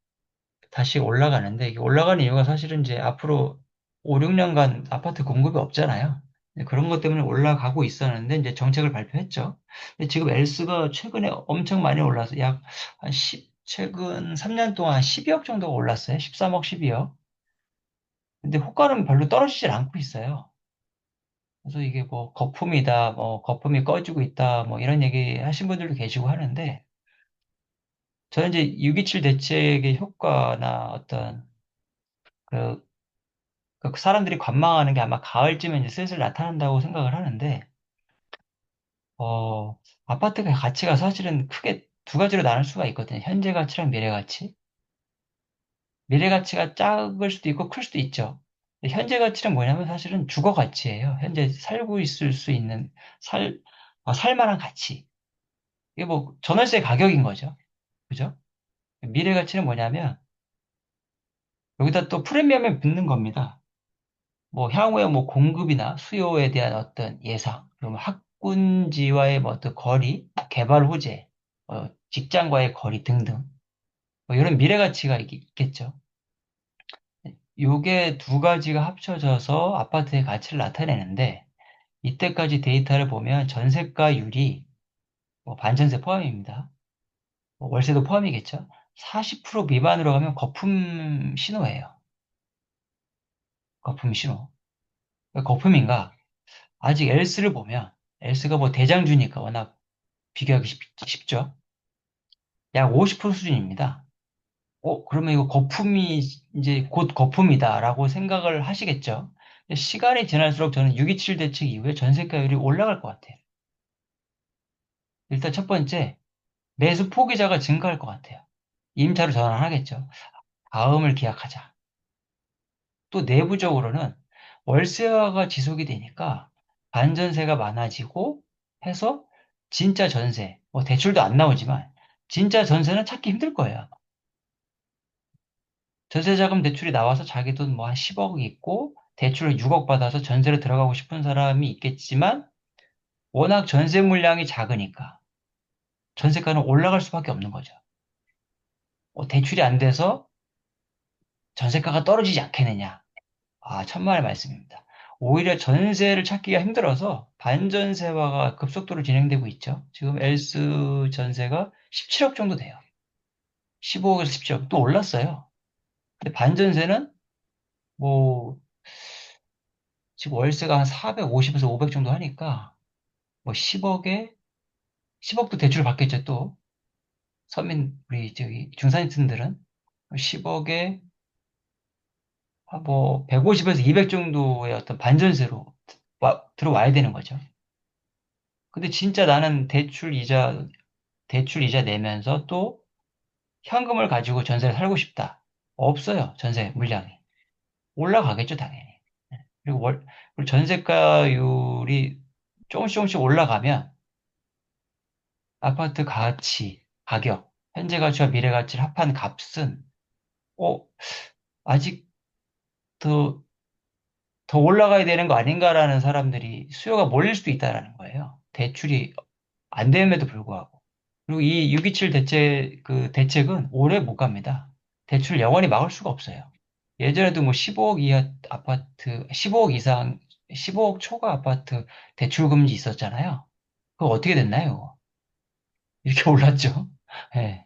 다시 올라가는데 이게 올라가는 이유가 사실은 이제 앞으로 5, 6년간 아파트 공급이 없잖아요. 그런 것 때문에 올라가고 있었는데 이제 정책을 발표했죠. 근데 지금 엘스가 최근에 엄청 많이 올라서 약 한 10, 최근 3년 동안 한 12억 정도가 올랐어요. 13억, 12억. 근데 호가는 별로 떨어지질 않고 있어요. 그래서 이게 뭐 거품이다, 뭐 거품이 꺼지고 있다, 뭐 이런 얘기 하신 분들도 계시고 하는데 저는 이제 627 대책의 효과나 어떤 그 그 사람들이 관망하는 게 아마 가을쯤에 이제 슬슬 나타난다고 생각을 하는데, 어, 아파트의 가치가 사실은 크게 두 가지로 나눌 수가 있거든요. 현재 가치랑 미래 가치. 미래 가치가 작을 수도 있고 클 수도 있죠. 근데 현재 가치는 뭐냐면 사실은 주거 가치예요. 현재 살고 있을 수 있는 살, 살만한 가치. 이게 뭐 전월세 가격인 거죠. 그죠? 미래 가치는 뭐냐면 여기다 또 프리미엄을 붙는 겁니다. 뭐 향후에 뭐 공급이나 수요에 대한 어떤 예상, 그리고 학군지와의 뭐 어떤 거리, 개발 호재, 직장과의 거리 등등 뭐 이런 미래 가치가 있겠죠. 요게 두 가지가 합쳐져서 아파트의 가치를 나타내는데 이때까지 데이터를 보면 전세가율이 뭐 반전세 포함입니다. 뭐 월세도 포함이겠죠. 40% 미만으로 가면 거품 신호예요. 거품 신호. 왜 거품인가? 아직 엘스를 보면 엘스가 뭐 대장주니까 워낙 비교하기 쉽죠. 약 50% 수준입니다. 그러면 이거 거품이 이제 곧 거품이다라고 생각을 하시겠죠. 시간이 지날수록 저는 627 대책 이후에 전세가율이 올라갈 것 같아요. 일단 첫 번째, 매수 포기자가 증가할 것 같아요. 임차로 전환하겠죠. 다음을 기약하자. 또 내부적으로는 월세화가 지속이 되니까 반전세가 많아지고 해서 진짜 전세, 뭐 대출도 안 나오지만 진짜 전세는 찾기 힘들 거예요. 전세자금 대출이 나와서 자기 돈 뭐 한 10억 있고 대출을 6억 받아서 전세로 들어가고 싶은 사람이 있겠지만 워낙 전세 물량이 작으니까 전세가는 올라갈 수밖에 없는 거죠. 대출이 안 돼서 전세가가 떨어지지 않겠느냐. 천만의 말씀입니다. 오히려 전세를 찾기가 힘들어서 반전세화가 급속도로 진행되고 있죠. 지금 엘스 전세가 17억 정도 돼요. 15억에서 17억 또 올랐어요. 근데 반전세는 뭐 지금 월세가 한 450에서 500 정도 하니까 뭐 10억에 10억도 대출 받겠죠 또 서민 우리 저기 중산층들은 10억에 뭐 150에서 200 정도의 어떤 반전세로 들어와야 되는 거죠. 근데 진짜 나는 대출 이자 내면서 또 현금을 가지고 전세를 살고 싶다. 없어요. 전세 물량이. 올라가겠죠, 당연히. 그리고 그리고 전세가율이 조금씩 올라가면 아파트 가치, 가격, 현재 가치와 미래 가치를 합한 값은 어, 아직 더, 더 올라가야 되는 거 아닌가라는 사람들이 수요가 몰릴 수도 있다라는 거예요. 대출이 안 됨에도 불구하고. 그리고 이 627 대책은 오래 못 갑니다. 대출 영원히 막을 수가 없어요. 예전에도 뭐 15억 이하 아파트, 15억 이상, 15억 초과 아파트 대출 금지 있었잖아요. 그거 어떻게 됐나요? 이렇게 올랐죠? 예.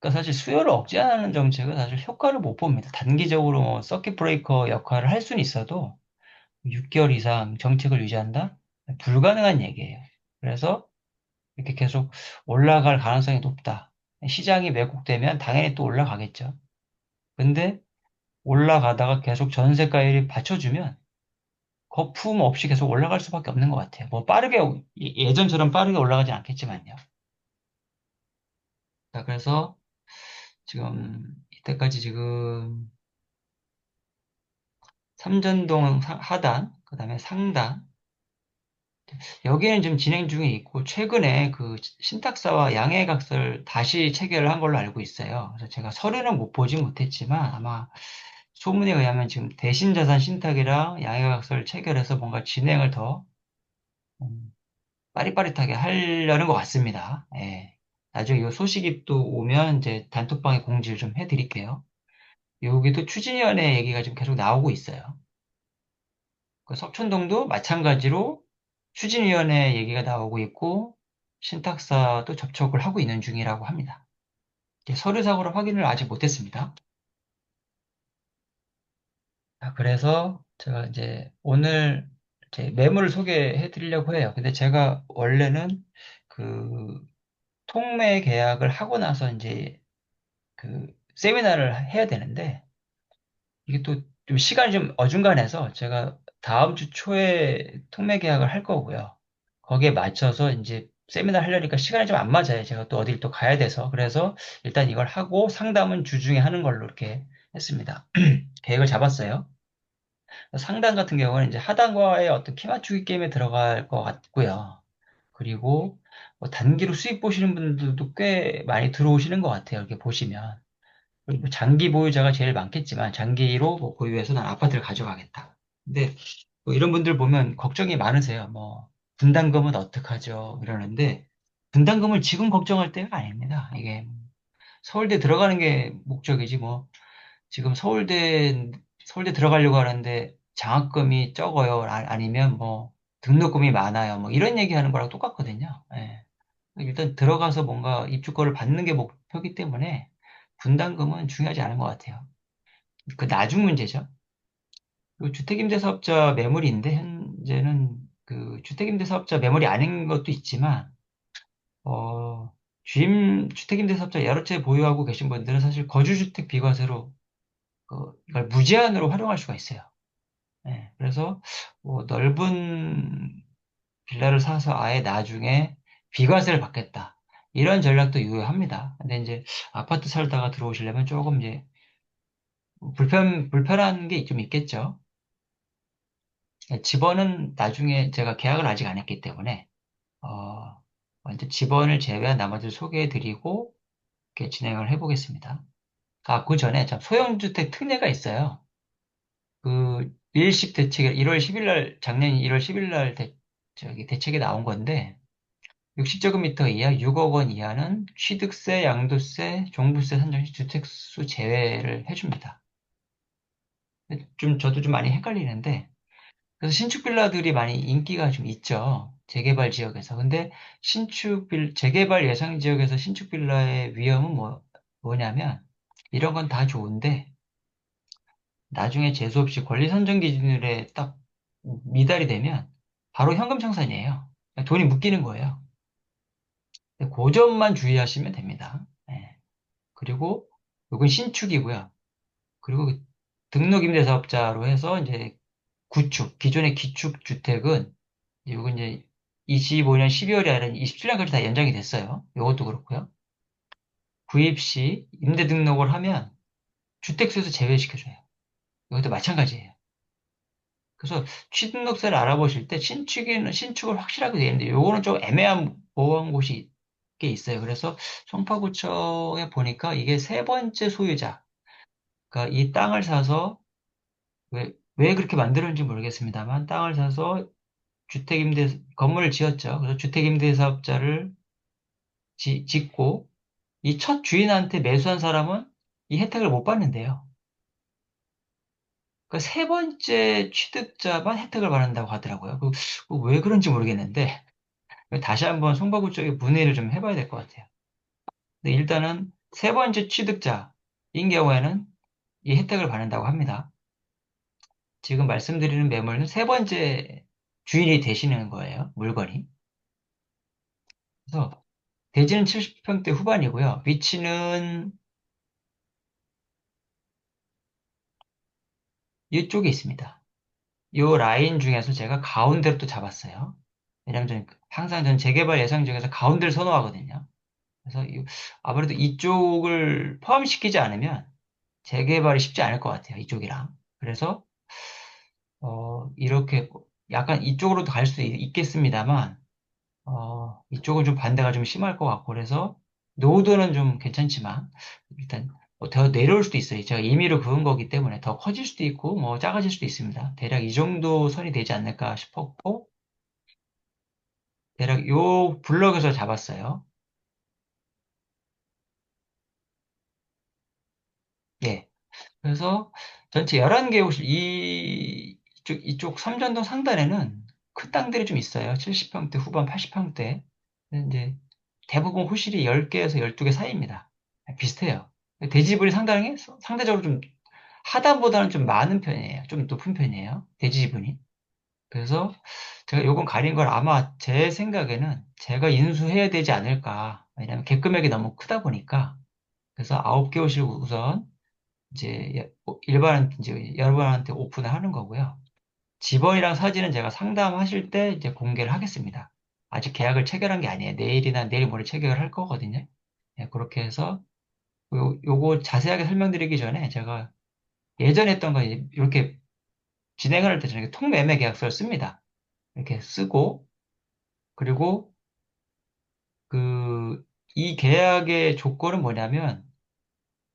그러니까 사실 수요를 억제하는 정책은 사실 효과를 못 봅니다. 단기적으로 뭐 서킷 브레이커 역할을 할 수는 있어도 6개월 이상 정책을 유지한다? 불가능한 얘기예요. 그래서 이렇게 계속 올라갈 가능성이 높다. 시장이 왜곡되면 당연히 또 올라가겠죠. 근데 올라가다가 계속 전세가율이 받쳐주면 거품 없이 계속 올라갈 수밖에 없는 것 같아요. 뭐 빠르게, 예전처럼 빠르게 올라가진 않겠지만요. 자, 그래서 지금 이때까지 지금 삼전동 하단, 그다음에 상단. 여기는 좀 진행 중에 있고, 최근에 그 신탁사와 양해각서를 다시 체결을 한 걸로 알고 있어요. 그래서 제가 서류는 못 보지 못했지만, 아마 소문에 의하면 지금 대신자산 신탁이랑 양해각서를 체결해서 뭔가 진행을 더 음, 빠릿빠릿하게 하려는 것 같습니다. 예. 나중에 이 소식이 또 오면 이제 단톡방에 공지를 좀 해드릴게요. 여기도 추진위원회 얘기가 지금 계속 나오고 있어요. 그 석촌동도 마찬가지로 추진위원회 얘기가 나오고 있고 신탁사도 접촉을 하고 있는 중이라고 합니다. 이제 서류상으로 확인을 아직 못했습니다. 그래서 제가 이제 오늘 제 매물을 소개해 드리려고 해요. 근데 제가 원래는 그 통매 계약을 하고 나서 이제 그 세미나를 해야 되는데 이게 또 좀 시간이 좀 어중간해서 제가 다음 주 초에 통매 계약을 할 거고요. 거기에 맞춰서 이제 세미나 하려니까 시간이 좀 안 맞아요. 제가 또 어딜 또 가야 돼서. 그래서 일단 이걸 하고 상담은 주중에 하는 걸로 이렇게 했습니다. 계획을 잡았어요. 상담 같은 경우는 이제 하단과의 어떤 키 맞추기 게임에 들어갈 것 같고요. 그리고 뭐 단기로 수익 보시는 분들도 꽤 많이 들어오시는 것 같아요. 이렇게 보시면. 그리고 장기 보유자가 제일 많겠지만 장기로 뭐 보유해서 난 아파트를 가져가겠다. 근데 뭐 이런 분들 보면 걱정이 많으세요. 뭐 분담금은 어떡하죠? 이러는데 분담금을 지금 걱정할 때가 아닙니다. 이게 서울대 들어가는 게 목적이지 뭐 지금 서울대 들어가려고 하는데 장학금이 적어요. 아니면 뭐 등록금이 많아요. 뭐 이런 얘기하는 거랑 똑같거든요. 예. 일단 들어가서 뭔가 입주권을 받는 게 목표이기 때문에 분담금은 중요하지 않은 것 같아요. 그 나중 문제죠. 그 주택임대사업자 매물인데 현재는 그 주택임대사업자 매물이 아닌 것도 있지만 주임 주택임대사업자 여러 채 보유하고 계신 분들은 사실 거주주택 비과세로 이걸 무제한으로 활용할 수가 있어요. 예, 그래서 뭐 넓은 빌라를 사서 아예 나중에 비과세를 받겠다. 이런 전략도 유효합니다. 근데 이제 아파트 살다가 들어오시려면 조금 이제 불편한 게 좀 있겠죠. 집원은 나중에 제가 계약을 아직 안 했기 때문에, 먼저 집원을 제외한 나머지를 소개해 드리고, 이렇게 진행을 해보겠습니다. 그 전에 참 소형주택 특례가 있어요. 그 일시 대책, 1월 10일 날, 작년 1월 10일 날 저기 대책이 나온 건데, 60제곱미터 이하 6억 원 이하는 취득세, 양도세, 종부세 산정 시 주택수 제외를 해줍니다. 저도 좀 많이 헷갈리는데, 그래서 신축 빌라들이 많이 인기가 좀 있죠. 재개발 지역에서. 근데 재개발 예상 지역에서 신축 빌라의 위험은 뭐냐면, 이런 건 다 좋은데, 나중에 재수 없이 권리 산정 기준율에 딱 미달이 되면, 바로 현금 청산이에요. 돈이 묶이는 거예요. 그 점만 주의하시면 됩니다. 예. 그리고 이건 신축이고요. 그리고 등록임대사업자로 해서 이제 기존의 기축 주택은 이건 이제 25년 12월이 아니라 27년까지 다 연장이 됐어요. 이것도 그렇고요. 구입 시 임대 등록을 하면 주택수에서 제외시켜줘요. 이것도 마찬가지예요. 그래서 취등록세를 알아보실 때 신축을 확실하게 되어 있는데 요거는 좀 애매한 보호한 곳이 꽤 있어요. 그래서 송파구청에 보니까 이게 세 번째 소유자, 그러니까 이 땅을 사서 왜 그렇게 만들었는지 모르겠습니다만 땅을 사서 건물을 지었죠. 그래서 주택임대사업자를 짓고 이 첫 주인한테 매수한 사람은 이 혜택을 못 받는데요. 그 세 번째 취득자만 혜택을 받는다고 하더라고요. 왜 그런지 모르겠는데 다시 한번 송파구 쪽에 문의를 좀 해봐야 될 것 같아요. 근데 일단은 세 번째 취득자인 경우에는 이 혜택을 받는다고 합니다. 지금 말씀드리는 매물은 세 번째 주인이 되시는 거예요. 물건이. 그래서 대지는 70평대 후반이고요. 위치는 이쪽에 있습니다. 이 라인 중에서 제가 가운데로 또 잡았어요. 왜냐면 항상 전 재개발 예상 중에서 가운데를 선호하거든요. 그래서 아무래도 이쪽을 포함시키지 않으면 재개발이 쉽지 않을 것 같아요. 이쪽이랑. 그래서 이렇게 약간 이쪽으로도 갈 수 있겠습니다만, 이쪽은 좀 반대가 좀 심할 것 같고, 그래서 노후도는 좀 괜찮지만, 일단 더 내려올 수도 있어요. 제가 임의로 그은 거기 때문에 더 커질 수도 있고, 뭐 작아질 수도 있습니다. 대략 이 정도 선이 되지 않을까 싶었고, 대략 요 블럭에서 잡았어요. 예. 그래서 전체 11개 호실, 이쪽 삼전동 상단에는 큰 땅들이 좀 있어요. 70평대 후반 80평대. 근데 이제 대부분 호실이 10개에서 12개 사이입니다. 비슷해요. 대지분이 상대적으로 좀 하단보다는 좀 많은 편이에요. 좀 높은 편이에요. 대지분이. 그래서 제가 요건 가린 걸 아마 제 생각에는 제가 인수해야 되지 않을까. 왜냐면 객금액이 너무 크다 보니까. 그래서 9개 호실 우선 이제 이제 여러분한테 오픈을 하는 거고요. 집원이랑 사진은 제가 상담하실 때 이제 공개를 하겠습니다. 아직 계약을 체결한 게 아니에요. 내일이나 내일 모레 체결을 할 거거든요. 네, 그렇게 해서 요거 자세하게 설명드리기 전에 제가 예전에 했던 거 이렇게 진행을 할 때 저는 통매매 계약서를 씁니다. 이렇게 쓰고 그리고 그 이 계약의 조건은 뭐냐면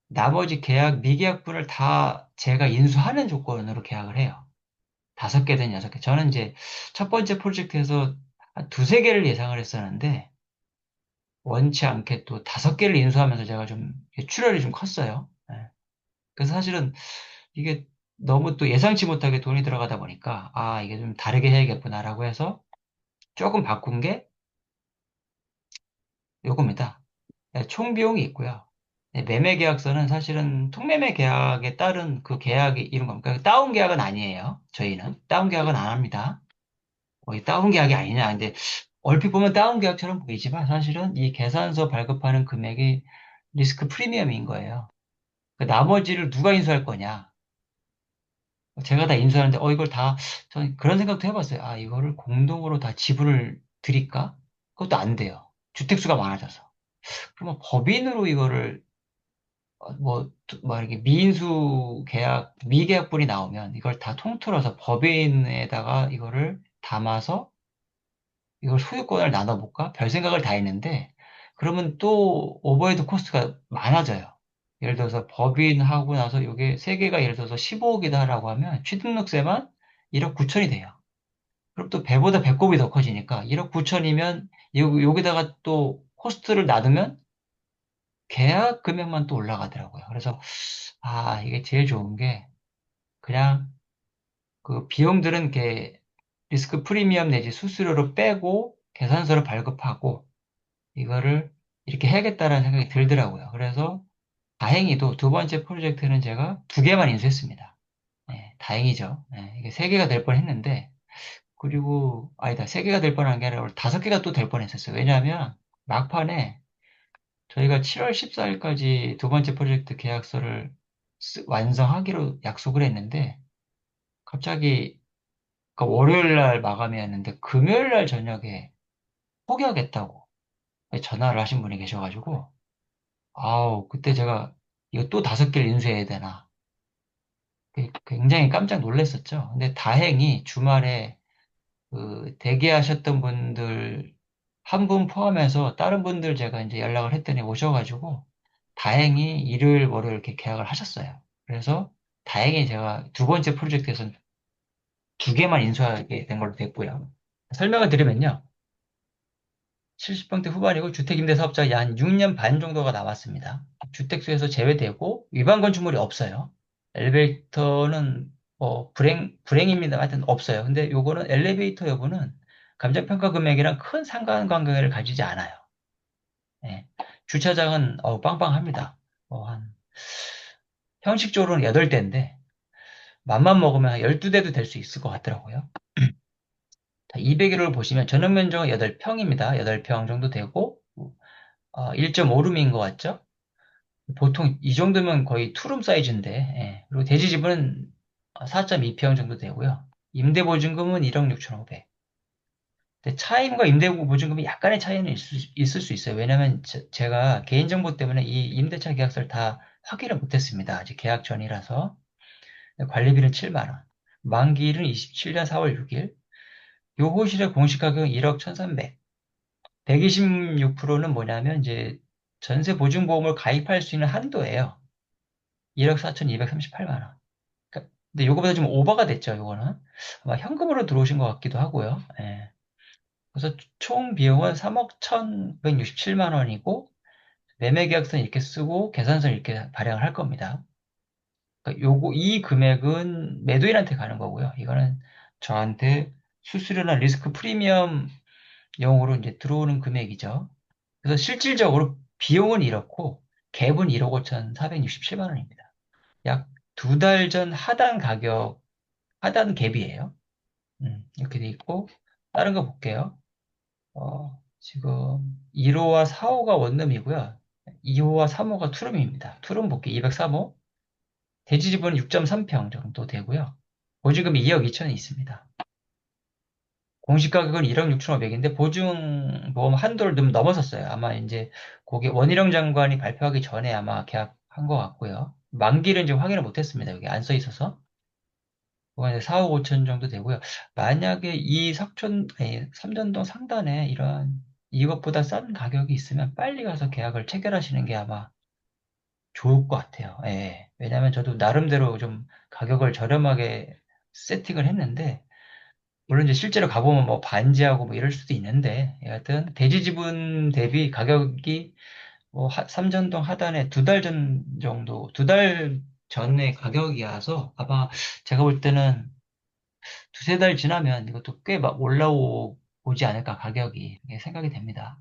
나머지 계약 미계약분을 다 제가 인수하는 조건으로 계약을 해요. 5개든 6개. 저는 이제 첫 번째 프로젝트에서 한 두세 개를 예상을 했었는데, 원치 않게 또 5개를 인수하면서 제가 좀 출혈이 좀 컸어요. 예. 그래서 사실은 이게 너무 또 예상치 못하게 돈이 들어가다 보니까, 아, 이게 좀 다르게 해야겠구나라고 해서 조금 바꾼 게 요겁니다. 예, 총 비용이 있고요. 예, 매매 계약서는 사실은 통매매 계약에 따른 그 계약이 이런 겁니다. 다운 계약은 아니에요. 저희는. 다운 계약은 안 합니다. 이 다운 계약이 아니냐. 근데 얼핏 보면 다운 계약처럼 보이지만 사실은 이 계산서 발급하는 금액이 리스크 프리미엄인 거예요. 그 나머지를 누가 인수할 거냐. 제가 다 인수하는데, 이걸 다, 저는 그런 생각도 해봤어요. 아, 이거를 공동으로 다 지불을 드릴까? 그것도 안 돼요. 주택수가 많아져서. 그러면 법인으로 이거를, 이렇게 미인수 계약, 미계약분이 나오면 이걸 다 통틀어서 법인에다가 이거를 담아서 이걸 소유권을 나눠볼까? 별 생각을 다 했는데, 그러면 또 오버헤드 코스트가 많아져요. 예를 들어서 법인하고 나서 이게 세 개가 예를 들어서 15억이다라고 하면 취등록세만 1억 9천이 돼요. 그럼 또 배보다 배꼽이 더 커지니까 1억 9천이면 여기다가 또 코스트를 나누면 계약 금액만 또 올라가더라고요. 그래서 아, 이게 제일 좋은 게 그냥 그 비용들은 이렇게 리스크 프리미엄 내지 수수료로 빼고 계산서를 발급하고 이거를 이렇게 해야겠다라는 생각이 들더라고요. 그래서 다행히도 두 번째 프로젝트는 제가 2개만 인수했습니다. 네, 다행이죠. 네, 이게 3개가 될 뻔했는데 그리고 아니다 3개가 될 뻔한 게 아니라 5개가 또 될 뻔했었어요. 왜냐하면 막판에 저희가 7월 14일까지 두 번째 프로젝트 계약서를 완성하기로 약속을 했는데 갑자기 그러니까 월요일 날 마감이었는데 금요일 날 저녁에 포기하겠다고 전화를 하신 분이 계셔가지고 아우, 그때 제가 이거 또 5개를 인수해야 되나. 굉장히 깜짝 놀랐었죠. 근데 다행히 주말에 그 대기하셨던 분들 한 분 포함해서 다른 분들 제가 이제 연락을 했더니 오셔가지고 다행히 일요일, 월요일 이렇게 계약을 하셨어요. 그래서 다행히 제가 두 번째 프로젝트에서는 2개만 인수하게 된 걸로 됐고요. 설명을 드리면요. 70평대 후반이고 주택임대사업자가 한 6년 반 정도가 남았습니다. 주택수에서 제외되고 위반 건축물이 없어요. 엘리베이터는 불행입니다. 하여튼 없어요. 근데 요거는 엘리베이터 여부는 감정평가 금액이랑 큰 상관관계를 가지지 않아요. 예. 주차장은 빵빵합니다. 형식적으로는 8대인데 맘만 먹으면 한 12대도 될 수 있을 것 같더라고요. 201호를 보시면 전용 면적은 8평입니다. 8평 정도 되고 1.5룸인 것 같죠? 보통 이 정도면 거의 투룸 사이즈인데, 예. 그리고 대지집은 4.2평 정도 되고요. 임대보증금은 1억 6,500. 근데 차임과 임대보증금이 약간의 차이는 있을 수 있어요. 왜냐면 제가 개인정보 때문에 이 임대차 계약서를 다 확인을 못했습니다. 아직 계약 전이라서. 관리비는 7만 원. 만기일은 27년 4월 6일. 요 호실의 공시 가격은 1억 1,300. 126%는 뭐냐면 이제 전세 보증보험을 가입할 수 있는 한도예요. 1억 4,238만 원. 근데 요거보다 좀 오버가 됐죠, 요거는. 아마 현금으로 들어오신 것 같기도 하고요. 예. 그래서 총 비용은 3억 1,167만 원이고, 매매 계약서는 이렇게 쓰고, 계산서는 이렇게 발행을 할 겁니다. 그러니까 이 금액은 매도인한테 가는 거고요. 이거는 저한테 수수료나 리스크 프리미엄 용으로 이제 들어오는 금액이죠. 그래서 실질적으로 비용은 이렇고, 갭은 1억 5,467만 원입니다. 약 두 달 전 하단 가격, 하단 갭이에요. 이렇게 돼 있고, 다른 거 볼게요. 지금 1호와 4호가 원룸이고요. 2호와 3호가 투룸입니다. 투룸 볼게요. 203호. 대지 지분은 6.3평 정도 되고요. 보증금이 2억 2천이 있습니다. 공시가격은 1억 6,500인데 보증보험 한도를 좀 넘어섰어요. 아마 이제 그게 원희룡 장관이 발표하기 전에 아마 계약한 것 같고요. 만기를 지금 확인을 못했습니다. 여기 안 써 있어서. 그거 이제 4억 5천 정도 되고요. 만약에 이 아니, 삼전동 상단에 이런 이것보다 싼 가격이 있으면 빨리 가서 계약을 체결하시는 게 아마 좋을 것 같아요. 예. 왜냐하면 저도 나름대로 좀 가격을 저렴하게 세팅을 했는데, 물론 이제 실제로 가보면 뭐 반지하고 뭐 이럴 수도 있는데, 여하튼 대지 지분 대비 가격이 뭐 삼전동 하단에 두 달 전 정도, 두 달 전의 가격이어서 아마 제가 볼 때는 두세 달 지나면 이것도 꽤 막 올라오지 않을까 가격이 이렇게 생각이 됩니다.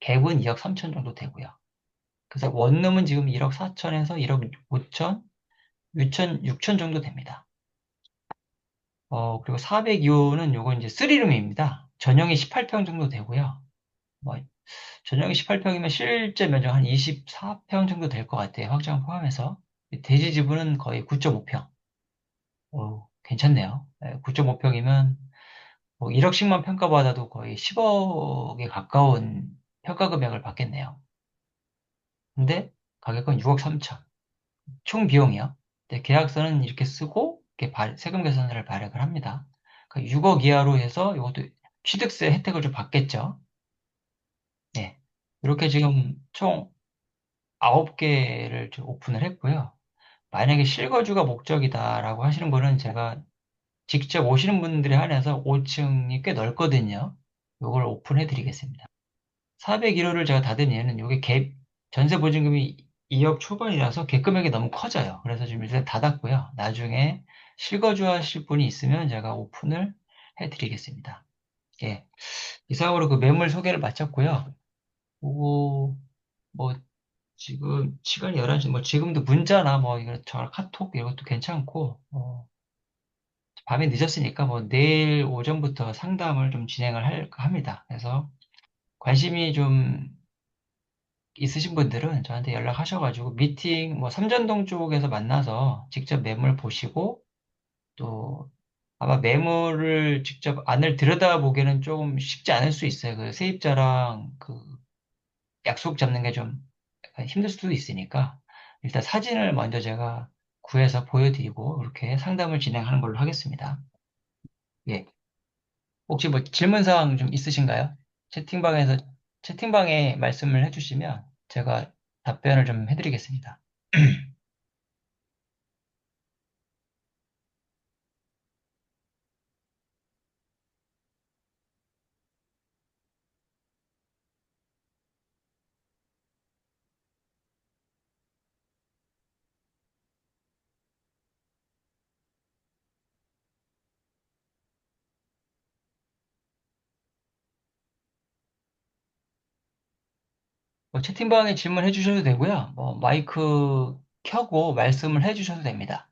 갭은 2억 3천 정도 되고요. 그래서 원룸은 지금 1억 4천에서 1억 5천, 6천 정도 됩니다. 그리고 402호는 요건 이제 3룸입니다. 전용이 18평 정도 되고요. 뭐 전용이 18평이면 실제 면적 한 24평 정도 될 것 같아요. 확장 포함해서. 대지 지분은 거의 9.5평. 괜찮네요. 9.5평이면 뭐 1억씩만 평가받아도 거의 10억에 가까운 평가 금액을 받겠네요. 근데 가격은 6억 3천. 총 비용이요. 네, 계약서는 이렇게 쓰고 이렇게 세금 계산서를 발행을 합니다. 그러니까 6억 이하로 해서 이것도 취득세 혜택을 좀 받겠죠. 네. 이렇게 지금 총 9개를 오픈을 했고요. 만약에 실거주가 목적이다라고 하시는 분은 제가 직접 오시는 분들에 한해서 5층이 꽤 넓거든요. 이걸 오픈해 드리겠습니다. 401호를 제가 닫은 이유는 이게 전세 보증금이 2억 초반이라서 갭 금액이 너무 커져요. 그래서 지금 일단 닫았고요. 나중에 실거주 하실 분이 있으면 제가 오픈을 해 드리겠습니다. 예. 이상으로 그 매물 소개를 마쳤고요. 그리고 뭐 지금 시간이 11시, 뭐 지금도 문자나 뭐 이거 저 카톡 이런 것도 괜찮고, 밤에 늦었으니까 뭐 내일 오전부터 상담을 좀 진행을 합니다. 그래서 관심이 좀 있으신 분들은 저한테 연락하셔가지고 미팅, 뭐 삼전동 쪽에서 만나서 직접 매물 보시고 또 아마 매물을 직접 안을 들여다보기에는 조금 쉽지 않을 수 있어요. 그 세입자랑 그 약속 잡는 게 좀 힘들 수도 있으니까 일단 사진을 먼저 제가 구해서 보여드리고 이렇게 상담을 진행하는 걸로 하겠습니다. 예. 혹시 뭐 질문사항 좀 있으신가요? 채팅방에서, 채팅방에 말씀을 해주시면 제가 답변을 좀 해드리겠습니다. 뭐 채팅방에 질문해 주셔도 되고요. 뭐 마이크 켜고 말씀을 해 주셔도 됩니다.